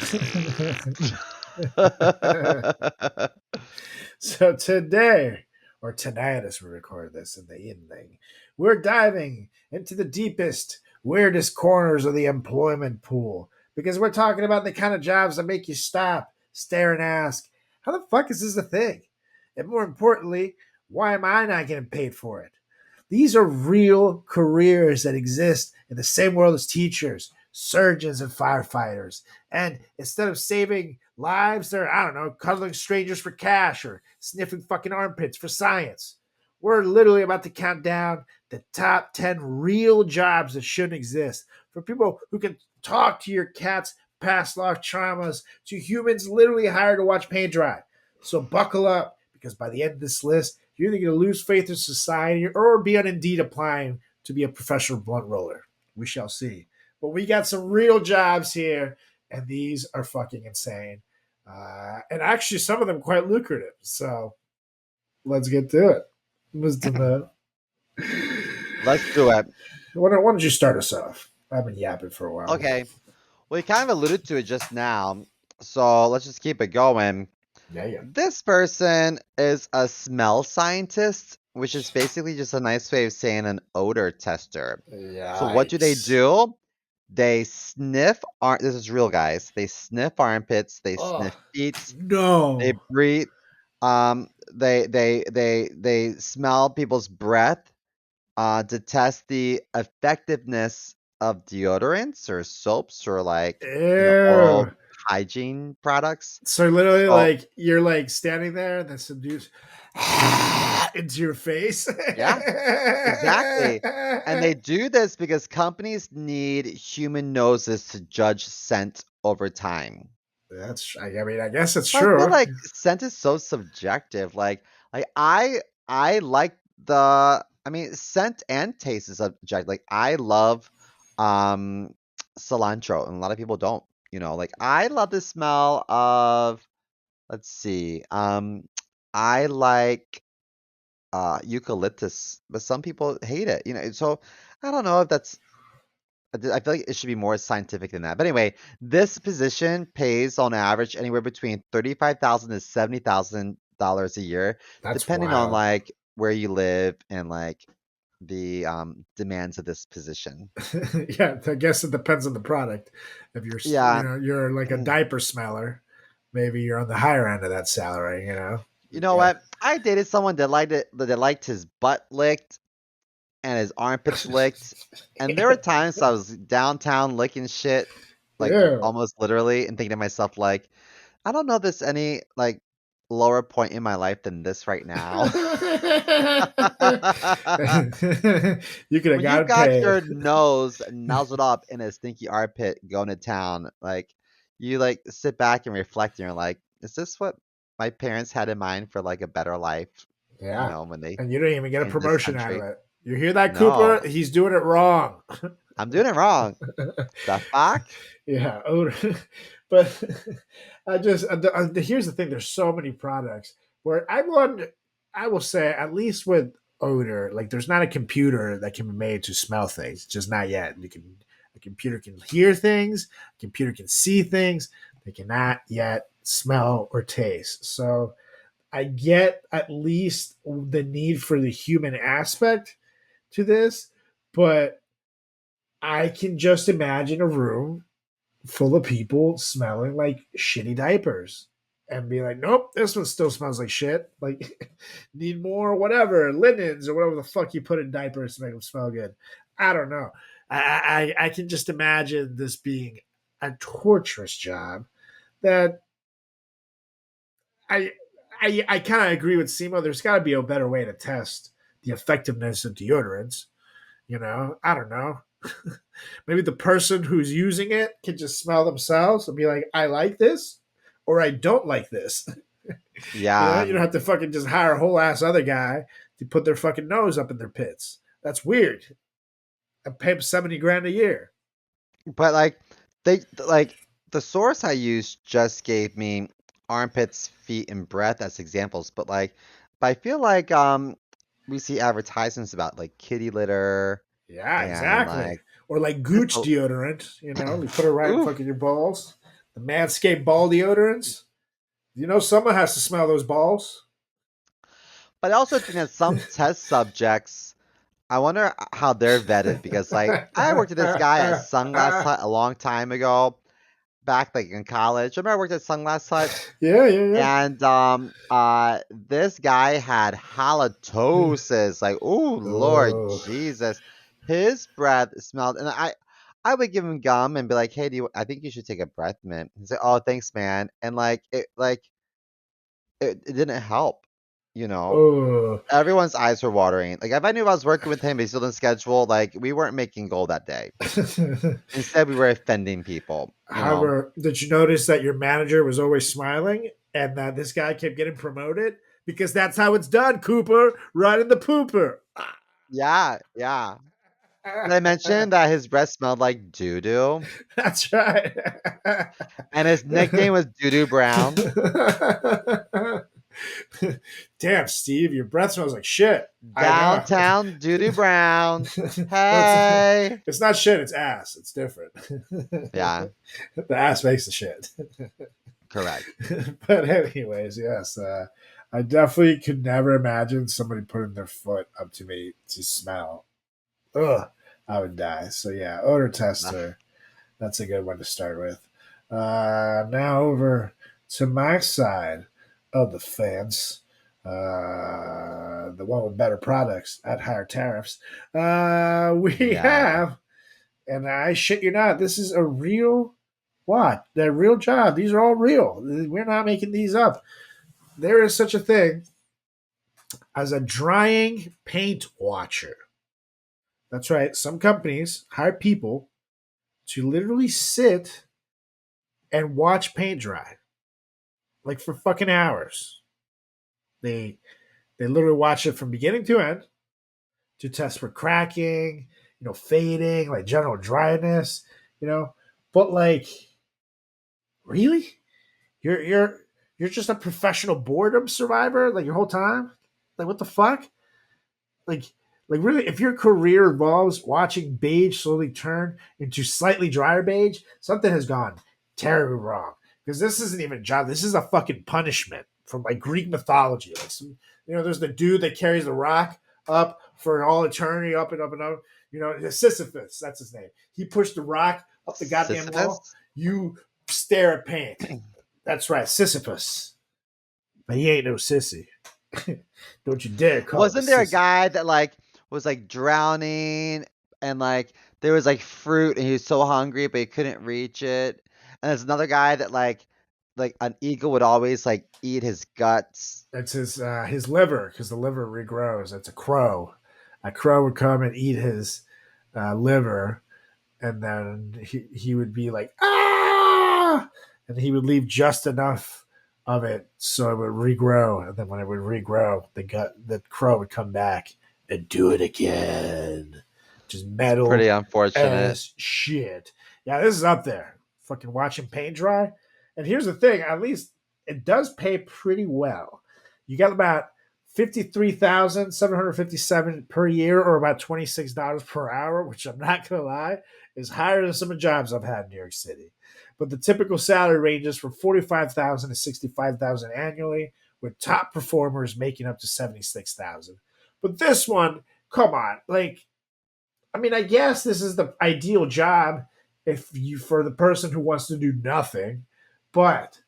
So today, or tonight as we record this in the evening, we're diving into the deepest, weirdest corners of the employment pool because we're talking about the kind of jobs that make you stop, stare, and ask, how the fuck is this a thing? And more importantly, why am I not getting paid for it? These are real careers that exist in the same world as teachers, surgeons, and firefighters. And instead of saving lives, they're, I don't know, cuddling strangers for cash or sniffing fucking armpits for science. We're literally about to count down the top 10 real jobs that shouldn't exist for people who can talk to your cat's past life traumas to humans literally hired to watch paint dry. So buckle up because by the end of this list, you're either going to lose faith in society or be on Indeed applying to be a professional blunt roller. We shall see. But we got some real jobs here, and these are fucking insane. And actually, some of them quite lucrative. So let's get to it. Mr. Man. Let's do it. Why don't you start us off? I've been yapping for a while. Okay. Well, you kind of alluded to it just now, so let's just keep it going. Yeah. This person is a smell scientist, which is basically just a nice way of saying an odor tester. So what do they Yikes. do? They sniff this is real, guys. They sniff armpits, they Oh, sniff feet, they no. breathe, they smell people's breath, to test the effectiveness of deodorants or soaps or like, Ew. oral hygiene products. So literally, So like you're like standing there, and then some dudes, into your face. Yeah, exactly. And they do this because companies need human noses to judge scent over time. I mean, I guess it's But I feel true. like scent is so subjective. Like I like the I mean scent and taste is subjective. Like I love um cilantro and a lot of people don't. Like I love the smell of let's see. I like eucalyptus, but some people hate it. So I don't know if that's I feel like it should be more scientific than that. But anyway, this position pays on average anywhere between $35,000 to $70,000 a year, That's depending on wild. like where you live and like the demands of this position. Yeah, I guess it depends on the product. If Yeah. you're like a diaper smeller, maybe you're on the higher end of that salary. You know Yeah. what? I dated someone that liked his butt licked and his armpits licked. And there were times I was downtown licking shit, like Yeah. almost literally, and thinking to myself, like, I don't know if there's any like lower point in my life than this right now. You could have When you've gotten got paid. your nose nuzzled up in a stinky armpit going to town, like you like sit back and reflect and you're like, is this what my parents had in mind for like a better life, Yeah. when they And you didn't even get a came to this promotion out of country? it. You hear that, No, Cooper? He's doing it wrong. I'm doing it wrong. The fuck? Yeah, odor. But here's the thing: there's so many products where I will say at least with odor, like there's not a computer that can be made to smell things, just not yet. A computer can hear things, a computer can see things, they cannot yet smell or taste. So I get at least the need for the human aspect to this, but I can just imagine a room full of people smelling like shitty diapers and be like, nope, this one still smells like shit. Like, need more, whatever, linens or whatever the fuck you put in diapers to make them smell good. I don't know. I can just imagine this being a torturous job that I I kind of agree with Simo. There's got to be a better way to test the effectiveness of deodorants. I don't know. Maybe the person who's using it can just smell themselves and be like, I like this or I don't like this. Yeah. You don't have to fucking just hire a whole ass other guy to put their fucking nose up in their pits. That's weird. I pay them 70 grand a year. But like the source I used just gave me armpits, feet, and breath as examples. But I feel like we see advertisements about like kitty litter Yeah, and exactly. like Or like it's Gooch deodorant, you put it right in oof. fucking your balls. The Manscaped ball deodorants. Someone has to smell those balls. But I also think that some test subjects, I wonder how they're vetted because like I worked with this guy at Sunglass Hut a long time ago, back like in college. Remember I worked at Sunglass Hut? Yeah. And this guy had halitosis. Like, oh Lord Oh. Jesus. His breath smelled and I would give him gum and be like, "Hey, I think you should take a breath mint." He's like, "Oh, thanks, man." And it didn't help, you know. Oh. Everyone's eyes were watering. Like if I knew I was working with him, but he's still on schedule, like we weren't making goal that day. Instead, we were offending people. However, did you notice that your manager was always smiling and that this guy kept getting promoted? Because that's how it's done, Cooper. Right in the pooper. Yeah, yeah. Did I mention that his breath smelled like doo doo? That's right. And his nickname was Doo Doo Brown. Damn, Steve, your breath smells like shit. I know. Downtown Doo Doo Brown. Well, Hey. it's not shit, it's ass. It's different. Yeah, The ass makes the shit. correct. But anyways, yes, I definitely could never imagine somebody putting their foot up to me to smell. Ugh, I would die. So yeah, odor tester. That's a good one to start with. Now over to my side of the fence. The one with better products at higher tariffs. We Yeah. have, and I shit you not, this is a real what? They're real job. These are all real. We're not making these up. There is such a thing. as a drying paint watcher. That's right. Some companies hire people to literally sit and watch paint dry, like for fucking hours. They they literally watch it from beginning to end to test for cracking, fading, like general dryness, you know. But like, really, you're you're you're just a professional boredom survivor, like your whole time. Like, what the fuck? Like, like really, if your career involves watching beige slowly turn into slightly drier beige, something has gone terribly wrong. Because this isn't even a job. This is a fucking punishment from like Greek mythology. Like there's the dude that carries the rock up for all eternity, up and up and up. Sisyphus, that's his name. He pushed the rock up the goddamn wall. Sisyphus? You stare at paint. That's right, Sisyphus. But he ain't no sissy. Don't you dare call him a Wasn't there a sissy. guy that like was like drowning and like there was like fruit and he was so hungry but he couldn't reach it? And there's another guy that like an eagle would always like eat his guts. That's his liver, because the liver regrows. That's a crow. A crow would come and eat his liver, and then he would be like, ah, and he would leave just enough of it so it would regrow, and then when it would regrow, the crow would come back and do it again. Just Pretty metal unfortunate. as shit. Yeah, this is up there. Fucking watching paint dry. And here's the thing, at least it does pay pretty well. You got about 53,757 per year, or about $26 per hour, which I'm not gonna lie is higher than some of the jobs I've had in New York City. But the typical salary ranges from 45,000 to 65,000 annually, with top performers making up to 76,000. But this one, come on, like, I mean, I guess this is the ideal job if you for the person who wants to do nothing, but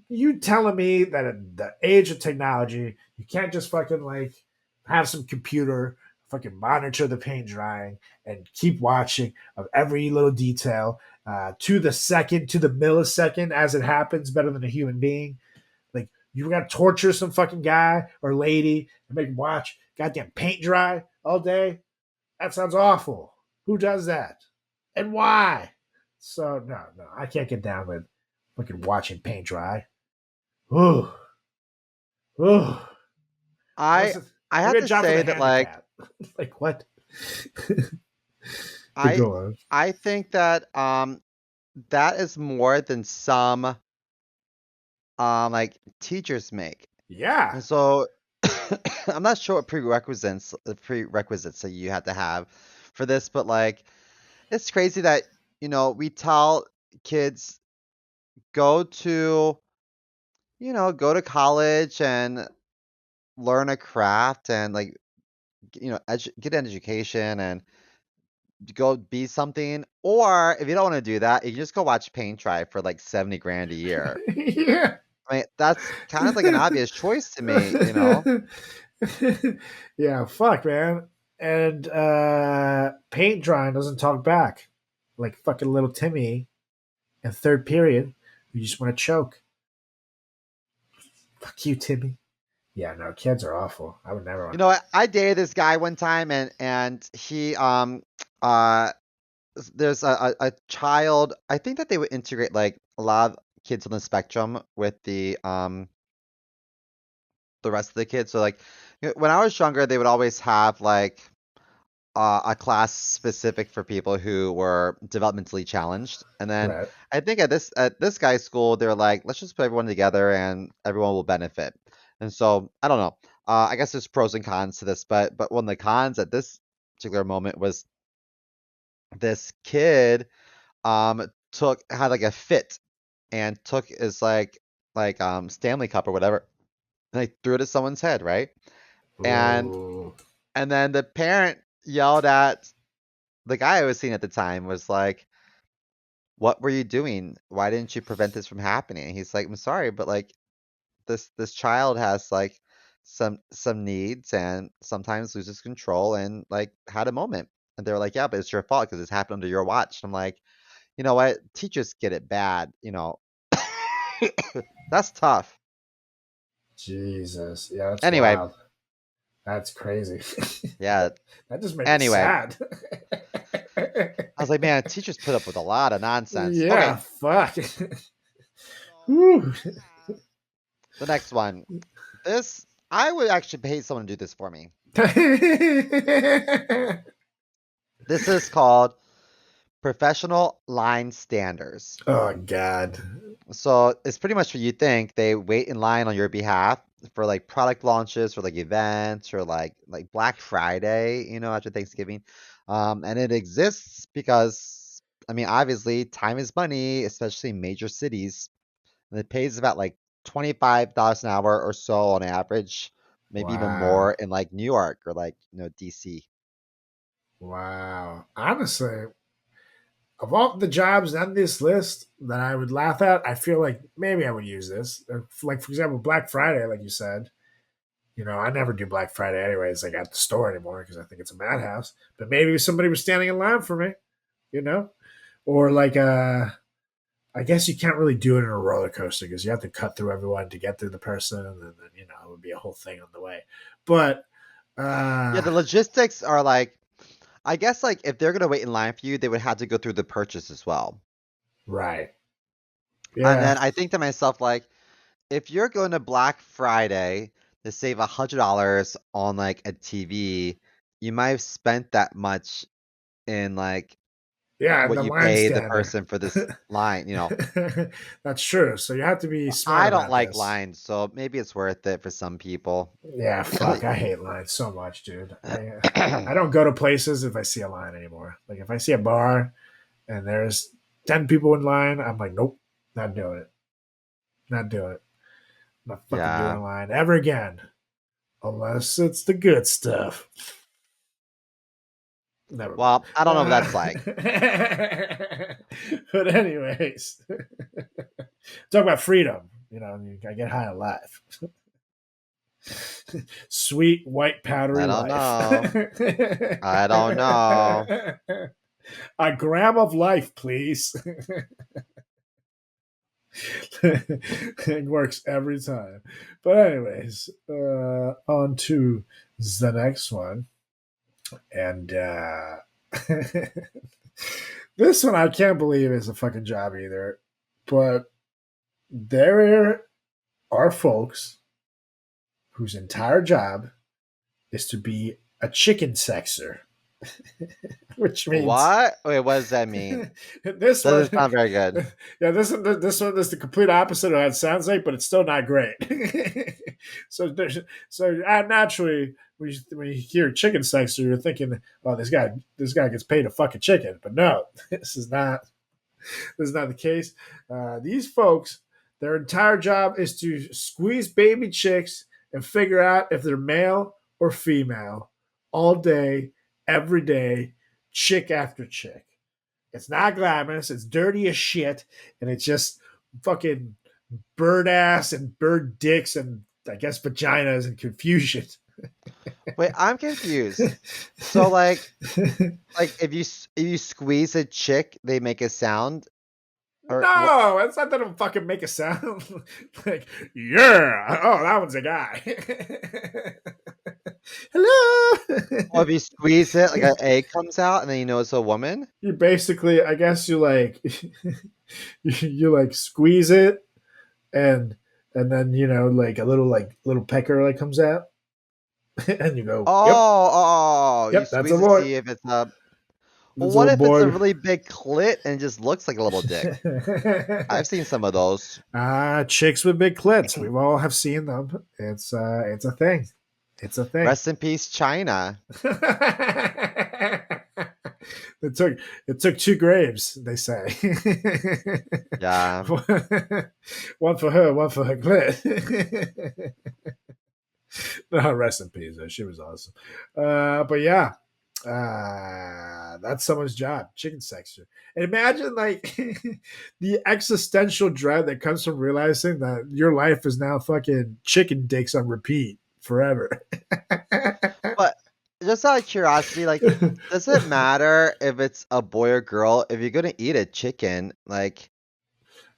you telling me that in the age of technology, you can't just fucking like have some computer fucking monitor the paint drying and keep watching of every little detail to the second, to the millisecond as it happens, better than a human being. Like, you got to torture some fucking guy or lady and make him watch goddamn paint dry all day. That sounds awful. Who does that? And why? So no, I can't get down with fucking watching paint dry. Ooh, ooh. I Listen, I maybe have a to job for say the that like handicap. Like what? But I go on. I think that that is more than some like teachers make. Yeah. And so I'm not sure what prerequisites that you have to have for this, but like it's crazy that we tell kids go to go to college and learn a craft and like get an education and go be something, or if you don't want to do that you can just go watch paint dry for like 70 grand a year. Yeah. I mean, that's kind of like an obvious choice to me. Yeah, fuck, man. And paint drying doesn't talk back. Like fucking little Timmy in third period, you just want to choke. Fuck you, Timmy. Yeah, no, kids are awful. I would never want. I dated this guy one time and he uh there's a child. I think that they would integrate like a lot of kids on the spectrum with the rest of the kids. So like when I was younger, they would always have like a class specific for people who were developmentally challenged. And then Right. I think at this guy's school, they're like, let's just put everyone together and everyone will benefit. And so I don't know. I guess there's pros and cons to this, but one of the cons at this particular moment was this kid took had like a fit and took his like Stanley Cup or whatever and they threw it at someone's head, right? And Ooh. and then the parent yelled at the guy I was seeing at the time was like, "What were you doing? Why didn't you prevent this from happening?" He's like, "I'm sorry, but like this child has like some needs and sometimes loses control and like had a moment." And they were like, "Yeah, but it's your fault because it's happened under your watch." And I'm like, you know what? Teachers get it bad. That's tough. Jesus. Yeah, that's Anyway, wild. That's crazy. Yeah. That just made me Anyway, sad. I was like, man, teachers put up with a lot of nonsense. Yeah, Okay. fuck. So Whew. the next one. This, I would actually pay someone to do this for me. This is called professional line standers. Oh God. So it's pretty much what you think. They wait in line on your behalf for like product launches, for like events, or like Black Friday, after Thanksgiving. And it exists because, I mean, obviously time is money, especially in major cities. And it pays about like $25 an hour or so on average, maybe even Wow. more in like New York or like, DC. Wow. Honestly, of all the jobs on this list that I would laugh at, I feel like maybe I would use this. Like, for example, Black Friday, like you said. I never do Black Friday anyways, like at the store anymore because I think it's a madhouse. But maybe somebody was standing in line for me, you know? Or like I guess you can't really do it in a roller coaster because you have to cut through everyone to get through the person, and then it would be a whole thing on the way. But Yeah, the logistics are like, I guess like if they're gonna wait in line for you, they would have to go through the purchase as well. right, And yeah, then I think to myself, like, if you're going to Black Friday to save $100 on like a TV, you might have spent that much in like yeah, what the you line pay the stander. person for this line. That's true. So you have to be smart I don't about like this. lines, so maybe it's worth it for some people. Yeah, fuck, I hate lines so much, dude. I don't go to places if I see a line anymore. Like if I see a bar and there's 10 people in line, I'm like, nope, not doing it. Not doing it. Not fucking doing Yeah. a line ever again. Unless it's the good stuff. Never mind. Well, I don't know what that's like. But anyways, talk about freedom. I get high on life. Sweet white powdery I don't life. know. I don't know. A gram of life, please. It works every time. But anyways, on to the next one. And this one I can't believe is a fucking job either. But there are folks whose entire job is to be a chicken sexer. Which means What? Wait, what does that mean? this one, Doesn't sound very good. yeah, this one is the complete opposite of what it sounds like, but it's still not great. so, naturally, when you hear chicken sexer, you're thinking, "Oh, this guy gets paid to fuck a chicken." But no, this is not the case. These folks, their entire job is to squeeze baby chicks and figure out if they're male or female all day, every day, chick after chick. It's not glamorous. It's dirty as shit, and it's just fucking bird ass and bird dicks and I guess vaginas and confusion. Wait, I'm confused. So like if you squeeze a chick, they make a sound, or what? No, it's not that it'll fucking make a sound. Like, yeah, oh, that one's a guy. Hello. Well, if you squeeze it, like an egg comes out, and then you know it's a woman. You basically, I guess you like, you like squeeze it, and then like a little pecker like comes out, and you go, yep, You yep, that's a squeeze to boy. see if it's a. Well, That's a what little if it's a boy. really big clit and it just looks like a little dick? I've seen some of those. Chicks with big clits. We've all have seen them. It's a thing. It's a thing. Rest in peace, China. it took two graves, they say. Yeah. One for her, one for her clit. No, rest in peace. She was awesome. But yeah, that's someone's job, chicken sexer. And imagine like the existential dread that comes from realizing that your life is now fucking chicken dicks on repeat forever. But just out of curiosity, like, does it matter if it's a boy or girl? If you're gonna eat a chicken, like,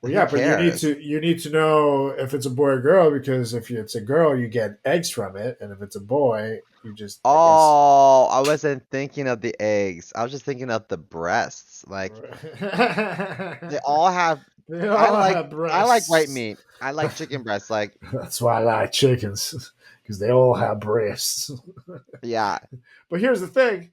Well, Who yeah, but cares? you need to know if it's a boy or girl, because if it's a girl, you get eggs from it, and if it's a boy, you just, I guess. Oh, I wasn't thinking of the eggs. I was just thinking of the breasts. Like they all have They I all like have I like white breasts. meat. I like chicken breasts. Like, That's why I like chickens, because they all have breasts. yeah. But here's the thing: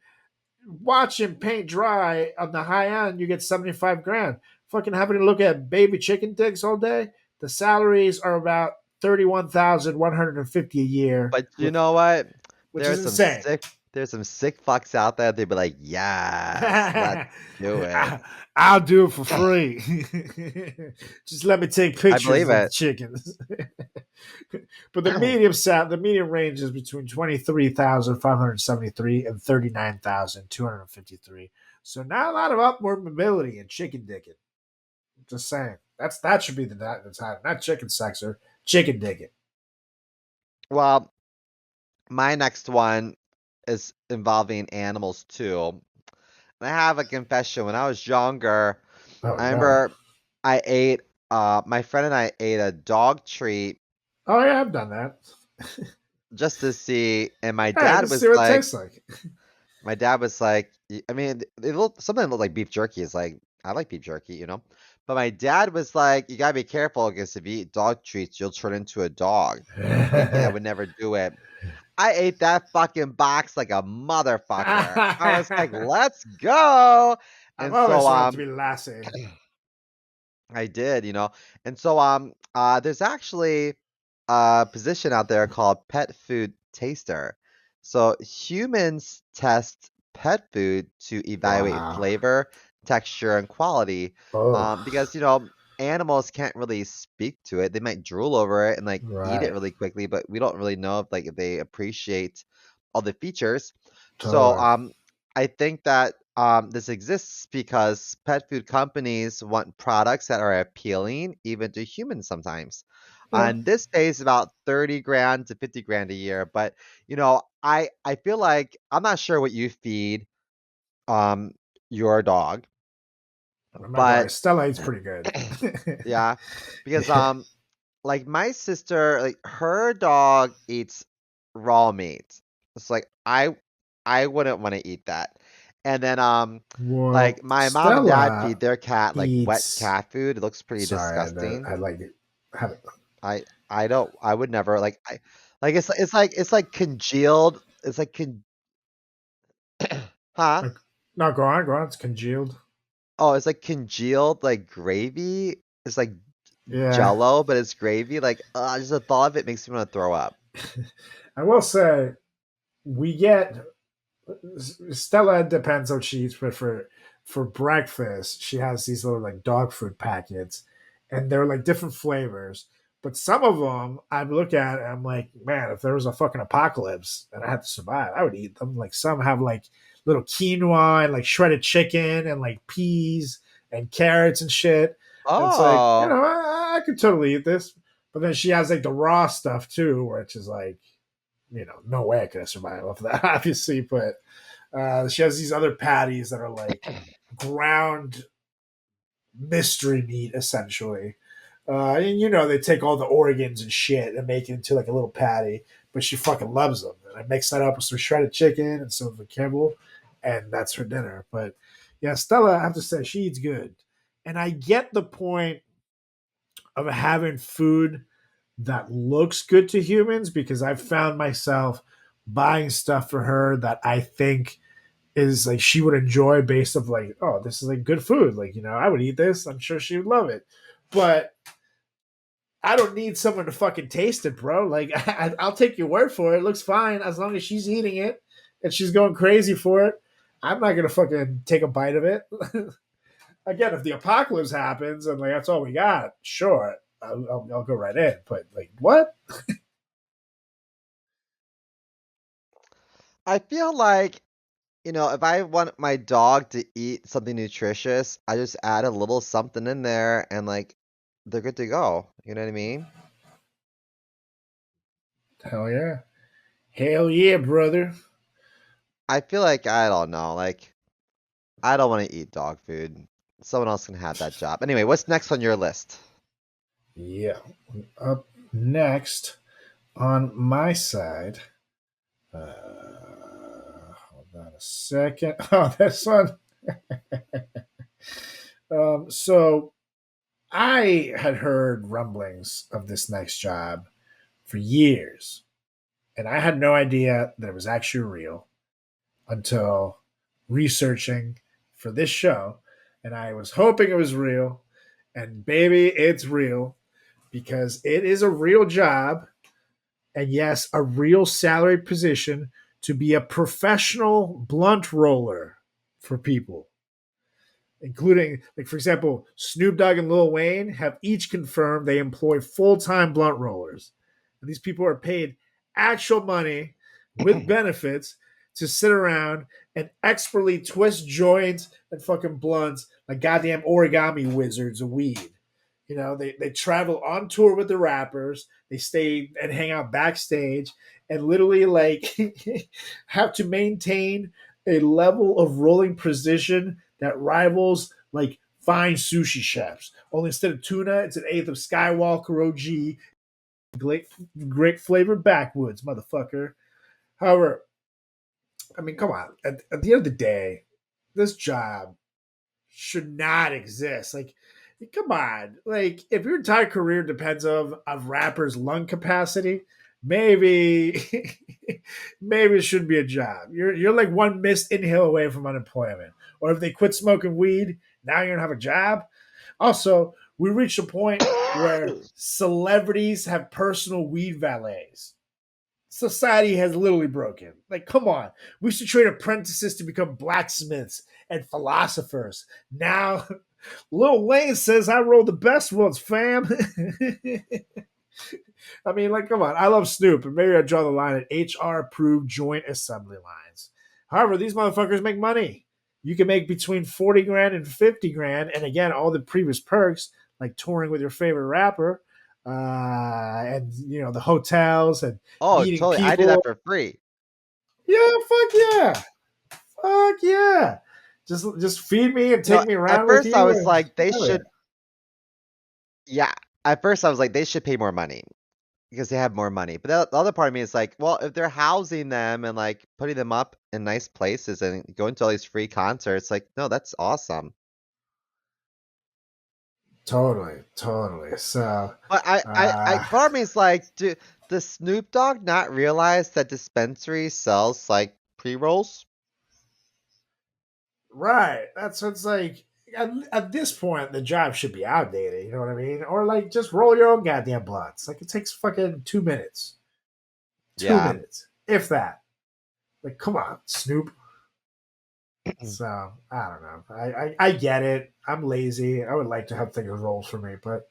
watch him paint dry on the high end, you get 75 grand. Fucking having to look at baby chicken dicks all day. The salaries are about 31,150 a year, But you know what? which is There's some insane. sick there's some sick fucks out there. They'd be like, yes, let's do it. I'll do it for free. Just let me take I believe pictures of the it. chickens. But the medium range is between 23,573 and 39,253. So not a lot of upward mobility in chicken dicking. Just saying. That should be the title, not chicken sexer, chicken dicking. Well, my next one is involving animals too. And I have a confession. When I was younger, Oh I no. remember I ate my friend and I ate a dog treat Oh yeah, I've done that. just to see, and Hey, just see what it tastes like. my dad was like, I mean, something that looked like beef jerky is like, I like beef jerky, you know? But my dad was like, you gotta be careful because if you eat dog treats, you'll turn into a dog. Thinking I would never do it. I ate that fucking box like a motherfucker. I was like, let's go. I've And so, always wanted to be Lassie. I did, you know. And so there's actually a position out there called pet food taster. So humans test pet food to evaluate Wow. flavor, texture, and quality. Oh, Because, you know, animals can't really speak to it. They might drool over it and like eat it right. really quickly, but we don't really know if they appreciate all the features. So Totally. I think that this exists because pet food companies want products that are appealing even to humans sometimes. Yeah. And this pays about 30 grand to 50 grand a year. But you know, I feel like I'm not sure what you feed um your dog, I'm not gonna lie, but Stella eats pretty good. yeah, because like my sister, like her dog eats raw meat. It's like I wouldn't want to eat that. And then Well, like my mom and dad Stella feed their cat like wet eats. cat food. It looks pretty Sorry, disgusting. I like it. Have it. I don't I would never like I like it's like congealed. It's like huh? Like, no, go on, go on. It's congealed. Oh, it's like congealed like gravy. It's like Yeah, jello, but it's gravy. Like just the thought of it makes me want to throw up. I will say we get Stella depends on what she eats, but for breakfast she has these little like dog food packets, and they're like different flavors. But some of them I look at and I'm like, man, if there was a fucking apocalypse and I had to survive, I would eat them. Like some have like little quinoa and like shredded chicken and like peas and carrots and shit. And it's like, Oh. I could totally eat this. But then she has like the raw stuff too, which is like, no way I could survive off that, obviously. But she has these other patties that are like ground mystery meat, essentially. And they take all the organs and shit and make it into like a little patty, but she fucking loves them. And I mix that up with some shredded chicken and some of the kibble, and that's her dinner. But yeah, Stella, I have to say, she eats good. And I get the point of having food that looks good to humans, because I've found myself buying stuff for her that I think is like she would enjoy, based of like, oh, this is like good food. Like, I would eat this. I'm sure she would love it. But I don't need someone to fucking taste it, bro. Like, I'll take your word for it. It looks fine as long as she's eating it and she's going crazy for it. I'm not gonna fucking take a bite of it. Again, if the apocalypse happens and like that's all we got, sure, I'll go right in. But like, what? I feel like, you know, if I want my dog to eat something nutritious, I just add a little something in there and like they're good to go. You know what I mean? Hell yeah, hell yeah, brother. I feel like I don't know, like I don't want to eat dog food. Someone else can have that job. Anyway, what's next on your list? Yeah. Up next on my side. Hold on a second. Oh, this one. So I had heard rumblings of this next job for years, and I had no idea that it was actually real until researching for this show. And I was hoping it was real. And baby, it's real because it is a real job. And yes, a real salary position to be a professional blunt roller for people, including, like, for example, Snoop Dogg and Lil Wayne have each confirmed they employ full time blunt rollers. And these people are paid actual money with benefits to sit around and expertly twist joints and fucking blunts like goddamn origami wizards of weed. You know, they travel on tour with the rappers, they stay and hang out backstage and literally like have to maintain a level of rolling precision that rivals like fine sushi chefs. Only instead of tuna, it's an eighth of Skywalker OG, great flavored backwoods, motherfucker. However, I mean, come on. At the end of the day, this job should not exist. Like, come on. Like, if your entire career depends of rappers' lung capacity, maybe maybe it shouldn't be a job. You're like one missed inhale away from unemployment. Or if they quit smoking weed, now you don't have a job. Also, we reached a point where celebrities have personal weed valets. Society has literally broken. Like, come on. We should train apprentices to become blacksmiths and philosophers. Now, Lil Wayne says I roll the best ones, fam. I mean, like, come on. I love Snoop, and maybe I draw the line at HR approved joint assembly lines. However, these motherfuckers make money. You can make between 40 grand and 50 grand. And again, all the previous perks, like touring with your favorite rapper, and, you know, the hotels and Oh, meeting totally. I do that people. for free. Yeah, fuck yeah. Fuck yeah. Just feed me and You know, take me at around with first I you. was And like, they hell yeah. should, yeah, at first I was like, they should pay more money because they have more money. But the other part of me is like, well, if they're housing them and like putting them up in nice places and going to all these free concerts, like, no, that's awesome. Totally, totally. So, But uh, part of me is like, does Snoop Dogg not realize that dispensary sells like pre-rolls? right. That's what's like. At this point, the job should be outdated. You know what I mean? Or like, just roll your own goddamn blunts. Like, it takes fucking 2 minutes, two Yeah. minutes, if that. Like, come on, Snoop. So I don't know. I get it. I'm lazy. I would like to have things roll for me, but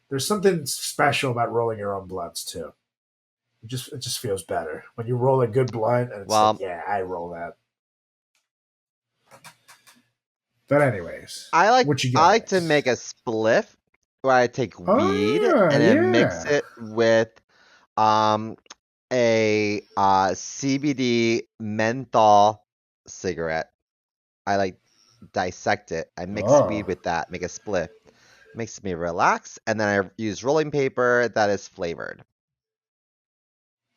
there's something special about rolling your own blunts too. It just feels better when you roll a good blunt and it's like, Well, yeah, I roll that. But anyways, what you I got like to next? make a spliff where I take weed Ah, and then mix yeah. it with um a CBD menthol cigarette. I like dissect it. I mix weed Oh, with that, make a spliff. Makes me relax, and then I use rolling paper that is flavored.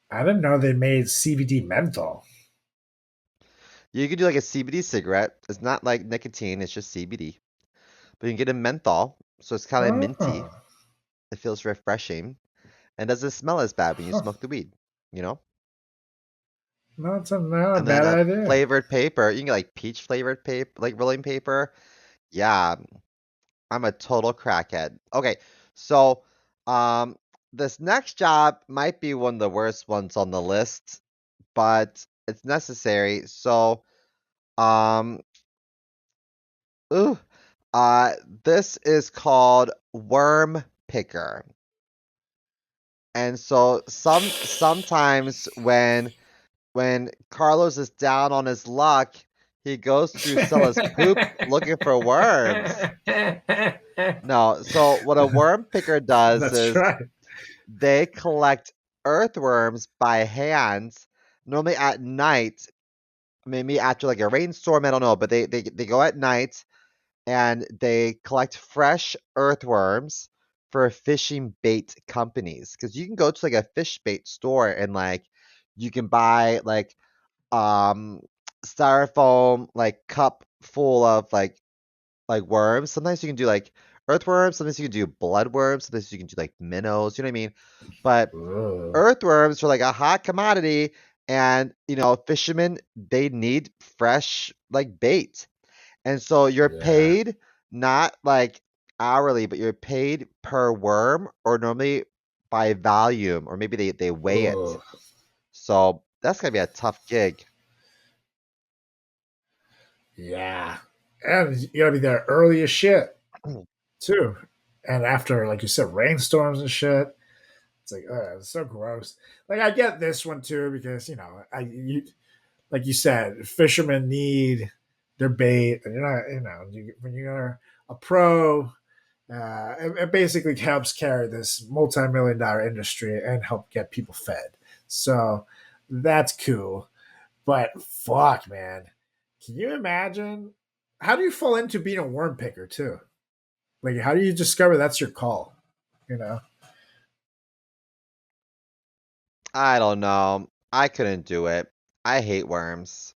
I didn't know they made CBD menthol. You could do like a CBD cigarette. It's not like nicotine, it's just CBD. But you can get a menthol, so it's kind of minty. Oh, It feels refreshing and doesn't smell as bad when you huh. smoke the weed, you know? Not a And then bad a idea. flavored paper. You can get like peach flavored paper, like rolling paper. Yeah, I'm a total crackhead. Okay, so um, this next job might be one of the worst ones on the list, but it's necessary. So, um, ooh, uh, this is called worm picker. And so sometimes when Carlos is down on his luck, he goes to sell his poop looking for worms. No, so what a worm picker does That's is right. they collect earthworms by hand, normally at night, maybe after like a rainstorm, I don't know, but they go at night and they collect fresh earthworms for fishing bait companies. Because you can go to like a fish bait store and like you can buy um styrofoam like cup full of like worms. Sometimes you can do like earthworms, sometimes you can do bloodworms, sometimes you can do like minnows, you know what I mean? But Ugh. earthworms are like a hot commodity, and fishermen, they need fresh like bait. And so you're Yeah. paid not like hourly, but you're paid per worm, or normally by volume, or maybe they weigh it. Ugh. So that's gonna be a tough gig. Yeah. And you gotta be there early as shit too. And after, like you said, rainstorms and shit. It's like, it's so gross. Like I get this one too because like you said, fishermen need their bait, and you're not, when you're a pro, it basically helps carry this multi-million-dollar industry and help get people fed. So that's cool. But fuck, man, can you imagine? How do you fall into being a worm picker too? Like, how do you discover that's your call? You know? I don't know. I couldn't do it. I hate worms.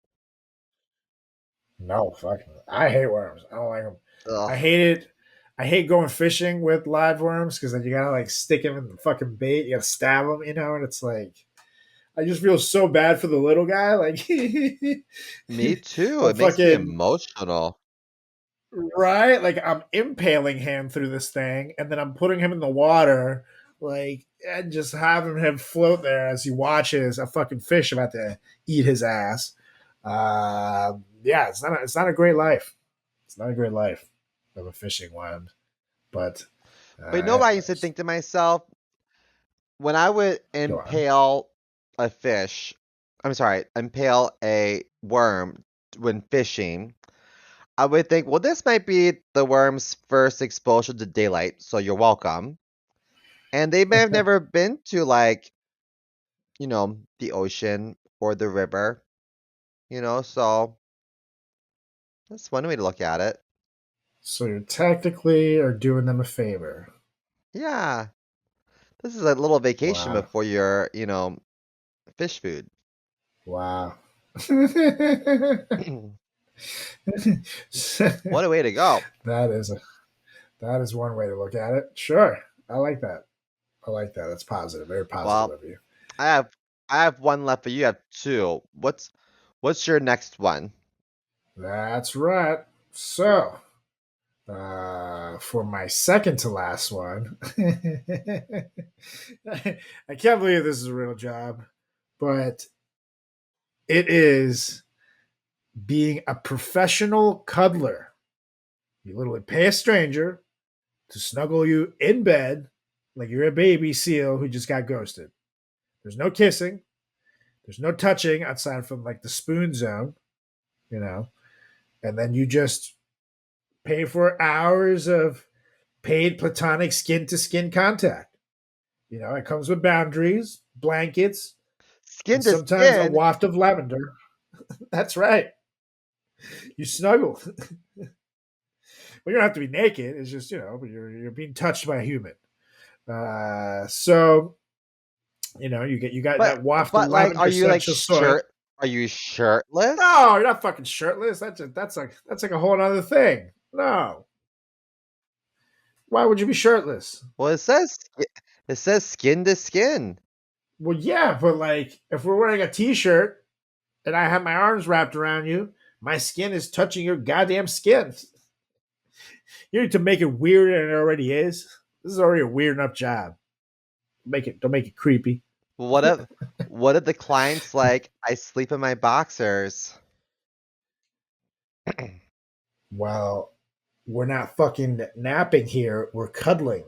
No, fuck. I hate worms. I don't like them. I Ugh. hate it. I hate going fishing with live worms because then you gotta like stick them in the fucking bait. You gotta stab them, and it's like I just feel so bad for the little guy. Like Me too. I'm It makes me fucking emotional. right. Like I'm impaling him through this thing, and then I'm putting him in the water, like and just having him float there as he watches a fucking fish about to eat his ass. Yeah, it's not a great life. It's not a great life of a fishing one, but But you know what I used to anyways, think to myself? When I would go on. impale a fish, I'm sorry, impale a worm when fishing, I would think, well, this might be the worm's first exposure to daylight, so you're welcome. And they may have never been to the ocean or the river, so that's one way to look at it. So you technically are doing them a favor. Yeah, this is a little vacation Wow, before your, fish food. wow. What a way to go. that is a that is one way to look at it. Sure, I like that. I like that. That's positive. Very positive Well, of you. I have I have one left, but you have two. What's your next one? That's right. So, for my second to last one, I can't believe this is a real job, but it is being a professional cuddler. You literally pay a stranger to snuggle you in bed like you're a baby seal who just got ghosted. There's no kissing, there's no touching outside from like the spoon zone, you know, and then you just pay for hours of paid platonic skin to skin contact. It comes with boundaries, blankets, Skin and to sometimes a skin. waft of lavender. That's right. You snuggle. Well, you don't have to be naked. It's just, you're being touched by a human. So you got But that waft of but like, are lavender you like essential soil. shirt? Are you shirtless? No, you're not fucking shirtless. That's like a whole other thing. No, why would you be shirtless? Well, it says skin to skin. Well, yeah, but like if we're wearing a t-shirt and I have my arms wrapped around you, my skin is touching your goddamn skin. You need to make it weirder than it already is. This is already a weird enough job. Don't make it creepy. What if the client's like, I sleep in my boxers? Well, we're not fucking napping here. We're cuddling,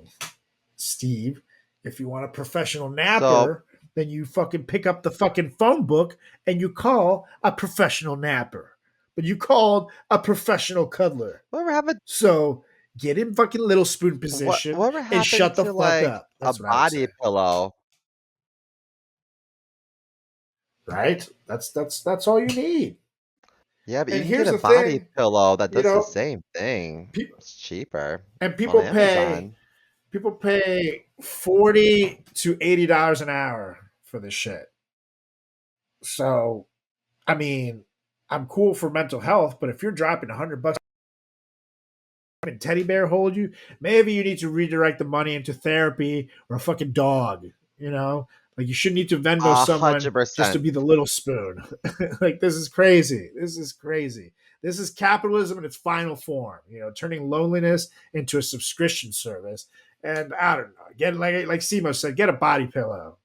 Steve. If you want a professional So napper, then you fucking pick up the fucking phone book and you call a professional napper. But you called a professional cuddler. whatever happened? So get in fucking little spoon position Whatever and happened shut the to fuck like up. a That's what I would body say. pillow? Right? That's all you need. Yeah, but you And can get here's a the body thing, pillow that you does the know, same thing. pe- It's cheaper and on people Amazon. pay $40 to $80 an hour for this shit. So, I mean, I'm cool for mental health, but if you're dropping $100 and teddy bear hold you, maybe you need to redirect the money into therapy or a fucking dog. You know, like you shouldn't need to Venmo someone just to 100%. be the little spoon. Like this is crazy. This is crazy. This is capitalism in its final form. You know, turning loneliness into a subscription service. And I don't know, get like Simo said, get a body pillow,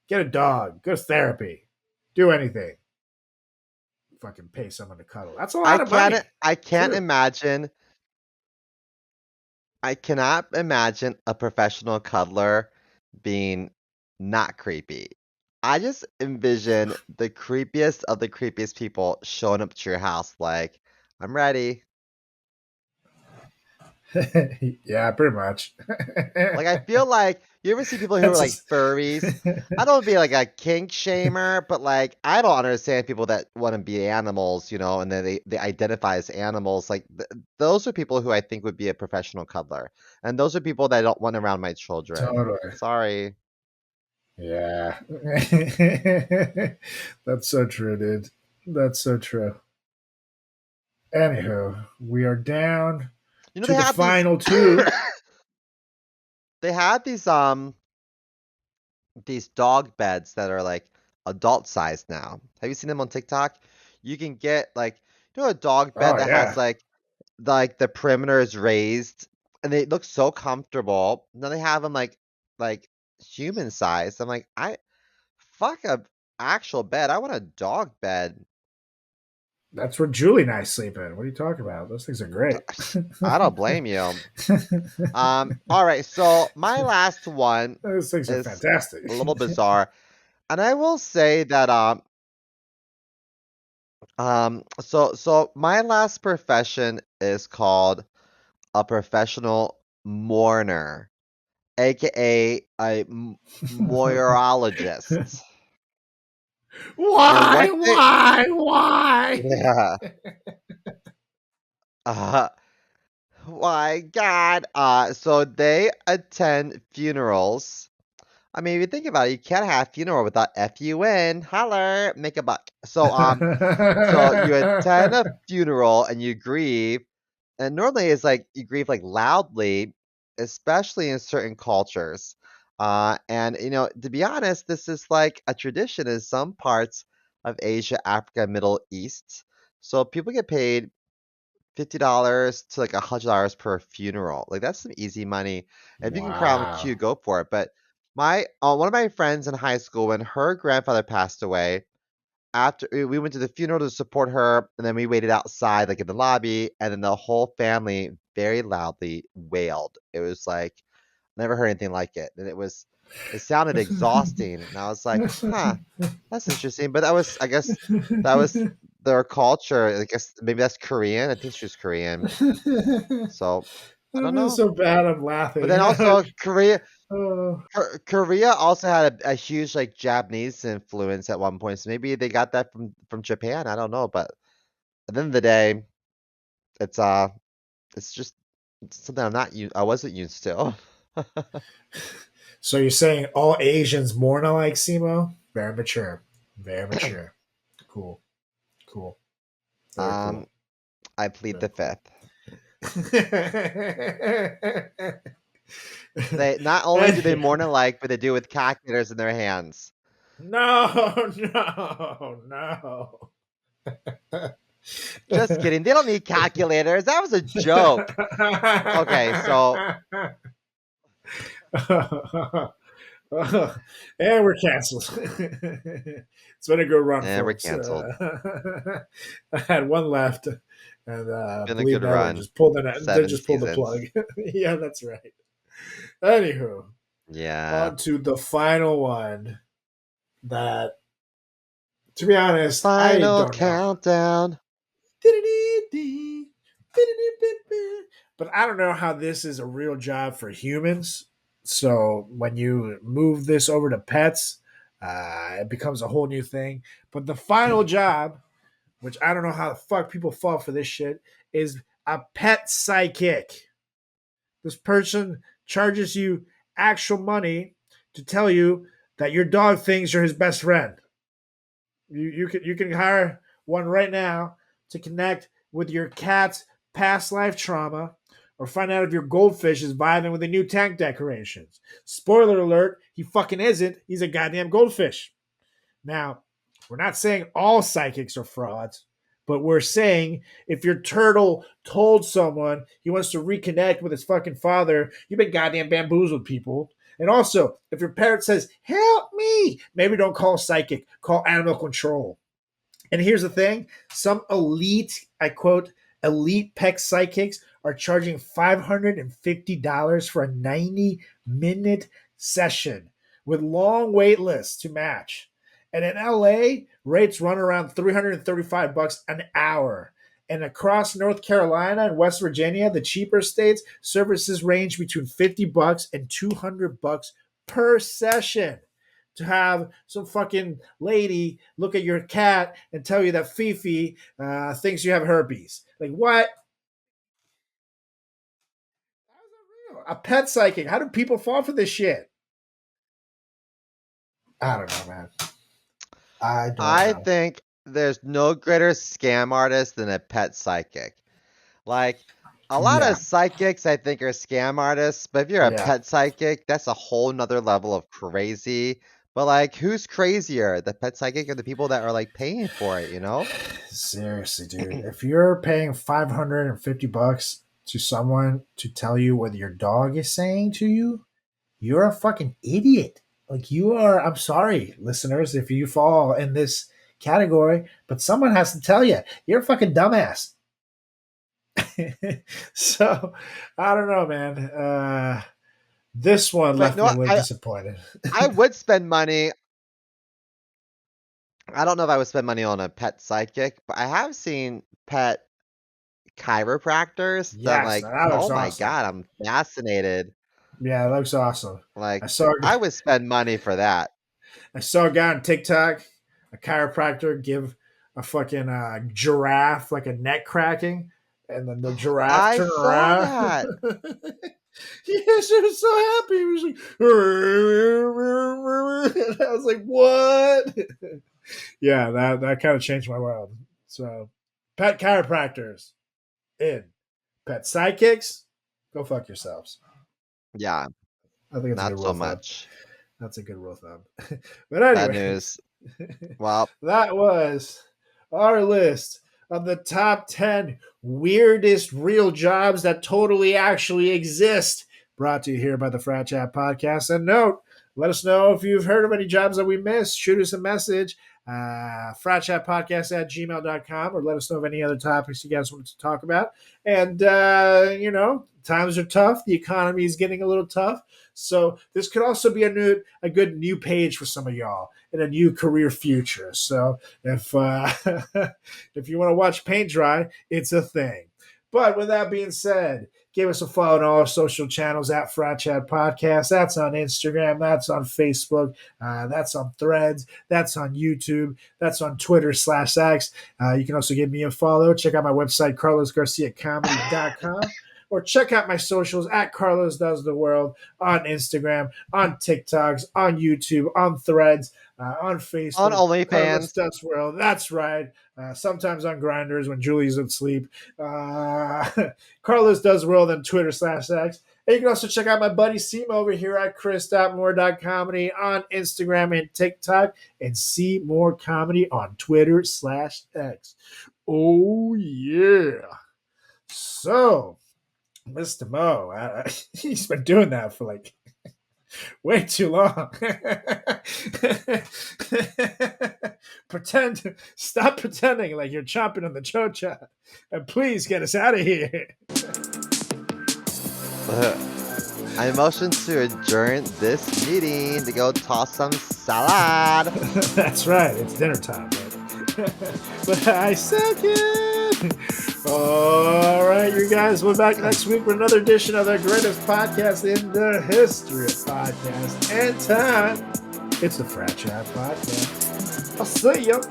get a dog, go to therapy, do anything. Fucking pay someone to cuddle. That's a lot of money. I can't True. imagine I cannot imagine a professional cuddler being not creepy. I just envision the creepiest of the creepiest people showing up to your house like, I'm ready. Yeah, pretty much. Like I feel like you ever see people who are That's like furries? I don't be like a kink shamer, but like I don't understand people that want to be animals, and then they identify as animals. Like those are people who I think would be a professional cuddler, and those are people that I don't want around my children. totally. Sorry. Yeah. That's so true, dude. That's so true. Anywho, we are down to They the have these final two. they have these dog beds that are like adult sized now. Have you seen them on TikTok? You can get like a dog bed Oh that has yeah. like the perimeter is raised and they look so comfortable. Now they have them like human size. I'm like, I fuck a actual bed. I want a dog bed. That's where Julie and I sleep in. What are you talking about? Those things are great. I don't blame you. All right, so my last one Those things are is fantastic. a little bizarre. And I will say that so my last profession is called a professional mourner, aka moirologist. And Why? what they Why? Why? yeah. Uh, my God. So they attend funerals. I mean, if you think about it, you can't have funeral without FUN. Holler, make a buck. So you attend a funeral and you grieve, and normally it's like you grieve like loudly, especially in certain cultures. And to be honest, this is like a tradition in some parts of Asia, Africa, Middle East. So people get paid $50 to like $100 per funeral. Like that's some easy money. If you can crowd a Wow. queue, go for it. But my one of my friends in high school, when her grandfather passed away, after we went to the funeral to support her, and then we waited outside, like in the lobby, and then the whole family very loudly wailed. It was like never heard anything like it, and it sounded exhausting, and I was like, huh, that's interesting. But I guess, that was their culture. I guess maybe that's Korean. I think she was Korean, so I I don't feel know. so bad. I'm But laughing. then You know. also Oh. Korea also had a huge like Japanese influence at one point, so maybe they got that from Japan. I don't know, but at the end of the day, it's it's just something I wasn't used to. So you're saying all Asians mourn alike, Simo? Very mature. Very mature. Cool. Cool. Very um, cool. I plead Very the cool. fifth. They not only do they mourn alike, but they do it with calculators in their hands. No, no, no. Just kidding. They don't need calculators. That was a joke. Okay, so And we're canceled. It's been a good run, we're folks. canceled. I had one left, and Been a believe good me, I run. just pulled they 7 just pulled the plug. seasons. Yeah, that's right. Anywho, Yeah. on to the final one. That, to be The honest, I final don't know. countdown. But I don't know how this is a real job for humans. So when you move this over to pets, it becomes a whole new thing. But the final job which I don't know how the fuck people fall for this shit, is a pet psychic. This person charges you actual money to tell you that your dog thinks you're his best friend. You can hire one right now to connect with your cat's past life trauma or find out if your goldfish is vibing with the new tank decorations. Spoiler alert, he fucking isn't. He's a goddamn goldfish. Now, we're not saying all psychics are frauds, but we're saying if your turtle told someone he wants to reconnect with his fucking father, you've been goddamn bamboozled, people. And also, if your parrot says, help me, maybe don't call psychic, call animal control. And here's the thing, some elite, I quote, elite pet psychics are charging $550 for a 90-minute session with long wait lists to match. And in LA, rates run around $335 an hour. And across North Carolina and West Virginia, the cheaper states, services range between $50 and $200 per session. To have some fucking lady look at your cat and tell you that Fifi thinks you have herpes. Like, what? How is that real? A pet psychic. How do people fall for this shit? I don't know, man. I think there's no greater scam artist than a pet psychic. Like, a lot of psychics, I think, are scam artists, but if you're a pet psychic, that's a whole nother level of crazy. But, like, who's crazier, the pet psychic or the people that are, like, paying for it, you know? Seriously, dude. If you're paying $550 to someone to tell you what your dog is saying to you, you're a fucking idiot. Like, you are, I'm sorry, listeners, if you fall in this category, but someone has to tell you, you're a fucking dumbass. So, I don't know, man. This one left me a little disappointed. I would spend money. I don't know if I would spend money on a pet psychic, but I have seen pet chiropractors that, like, oh my awesome. God, I'm fascinated. Yeah, it looks awesome. Like, I would spend money for that. I saw a guy on TikTok, a chiropractor, give a fucking giraffe like a neck cracking, and then the giraffe turned around. Yes, he was so happy. He was like, and I was like, what? Yeah, that kind of changed my world. So, pet chiropractors in. Pet psychics, go fuck yourselves. Yeah. I think it's not a good so much. That's a good rule of thumb. But anyway, bad news. Well, that was our list of the top 10 weirdest real jobs that totally actually exist. Brought to you here by the FratChat Podcast. And note, let us know if you've heard of any jobs that we missed. Shoot us a message, fratchatpodcast@gmail.com, or let us know of any other topics you guys want to talk about. And, times are tough. The economy is getting a little tough. So this could also be a good new page for some of y'all in a new career future. So if if you want to watch paint dry, it's a thing. But with that being said, give us a follow on all our social channels at FratChat Podcast. That's on Instagram. That's on Facebook. That's on Threads. That's on YouTube. That's on Twitter /X. You can also give me a follow. Check out my website, carlosgarciacomedy.com. Or check out my socials at Carlos Does the World on Instagram, on TikToks, on YouTube, on Threads, on Facebook. On OnlyFans. Carlos Does World. That's right. Sometimes on Grinders when Julie's asleep. Carlos Does World on Twitter /X. And you can also check out my buddy CMO over here at chris.moore.comedy on Instagram and TikTok, and see more comedy on Twitter /X. Oh, yeah. So, Mr. Mo, he's been doing that for like way too long. Stop pretending like you're chomping on the chocha, and please get us out of here. I motion to adjourn this meeting to go toss some salad. That's right, it's dinner time, right? But I second. All right, you guys, we're back next week with another edition of the greatest podcast in the history of podcasts and time. It's the FratChat Podcast. I'll see ya.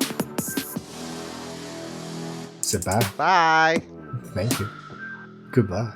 Say bye. Bye. Thank you. Goodbye.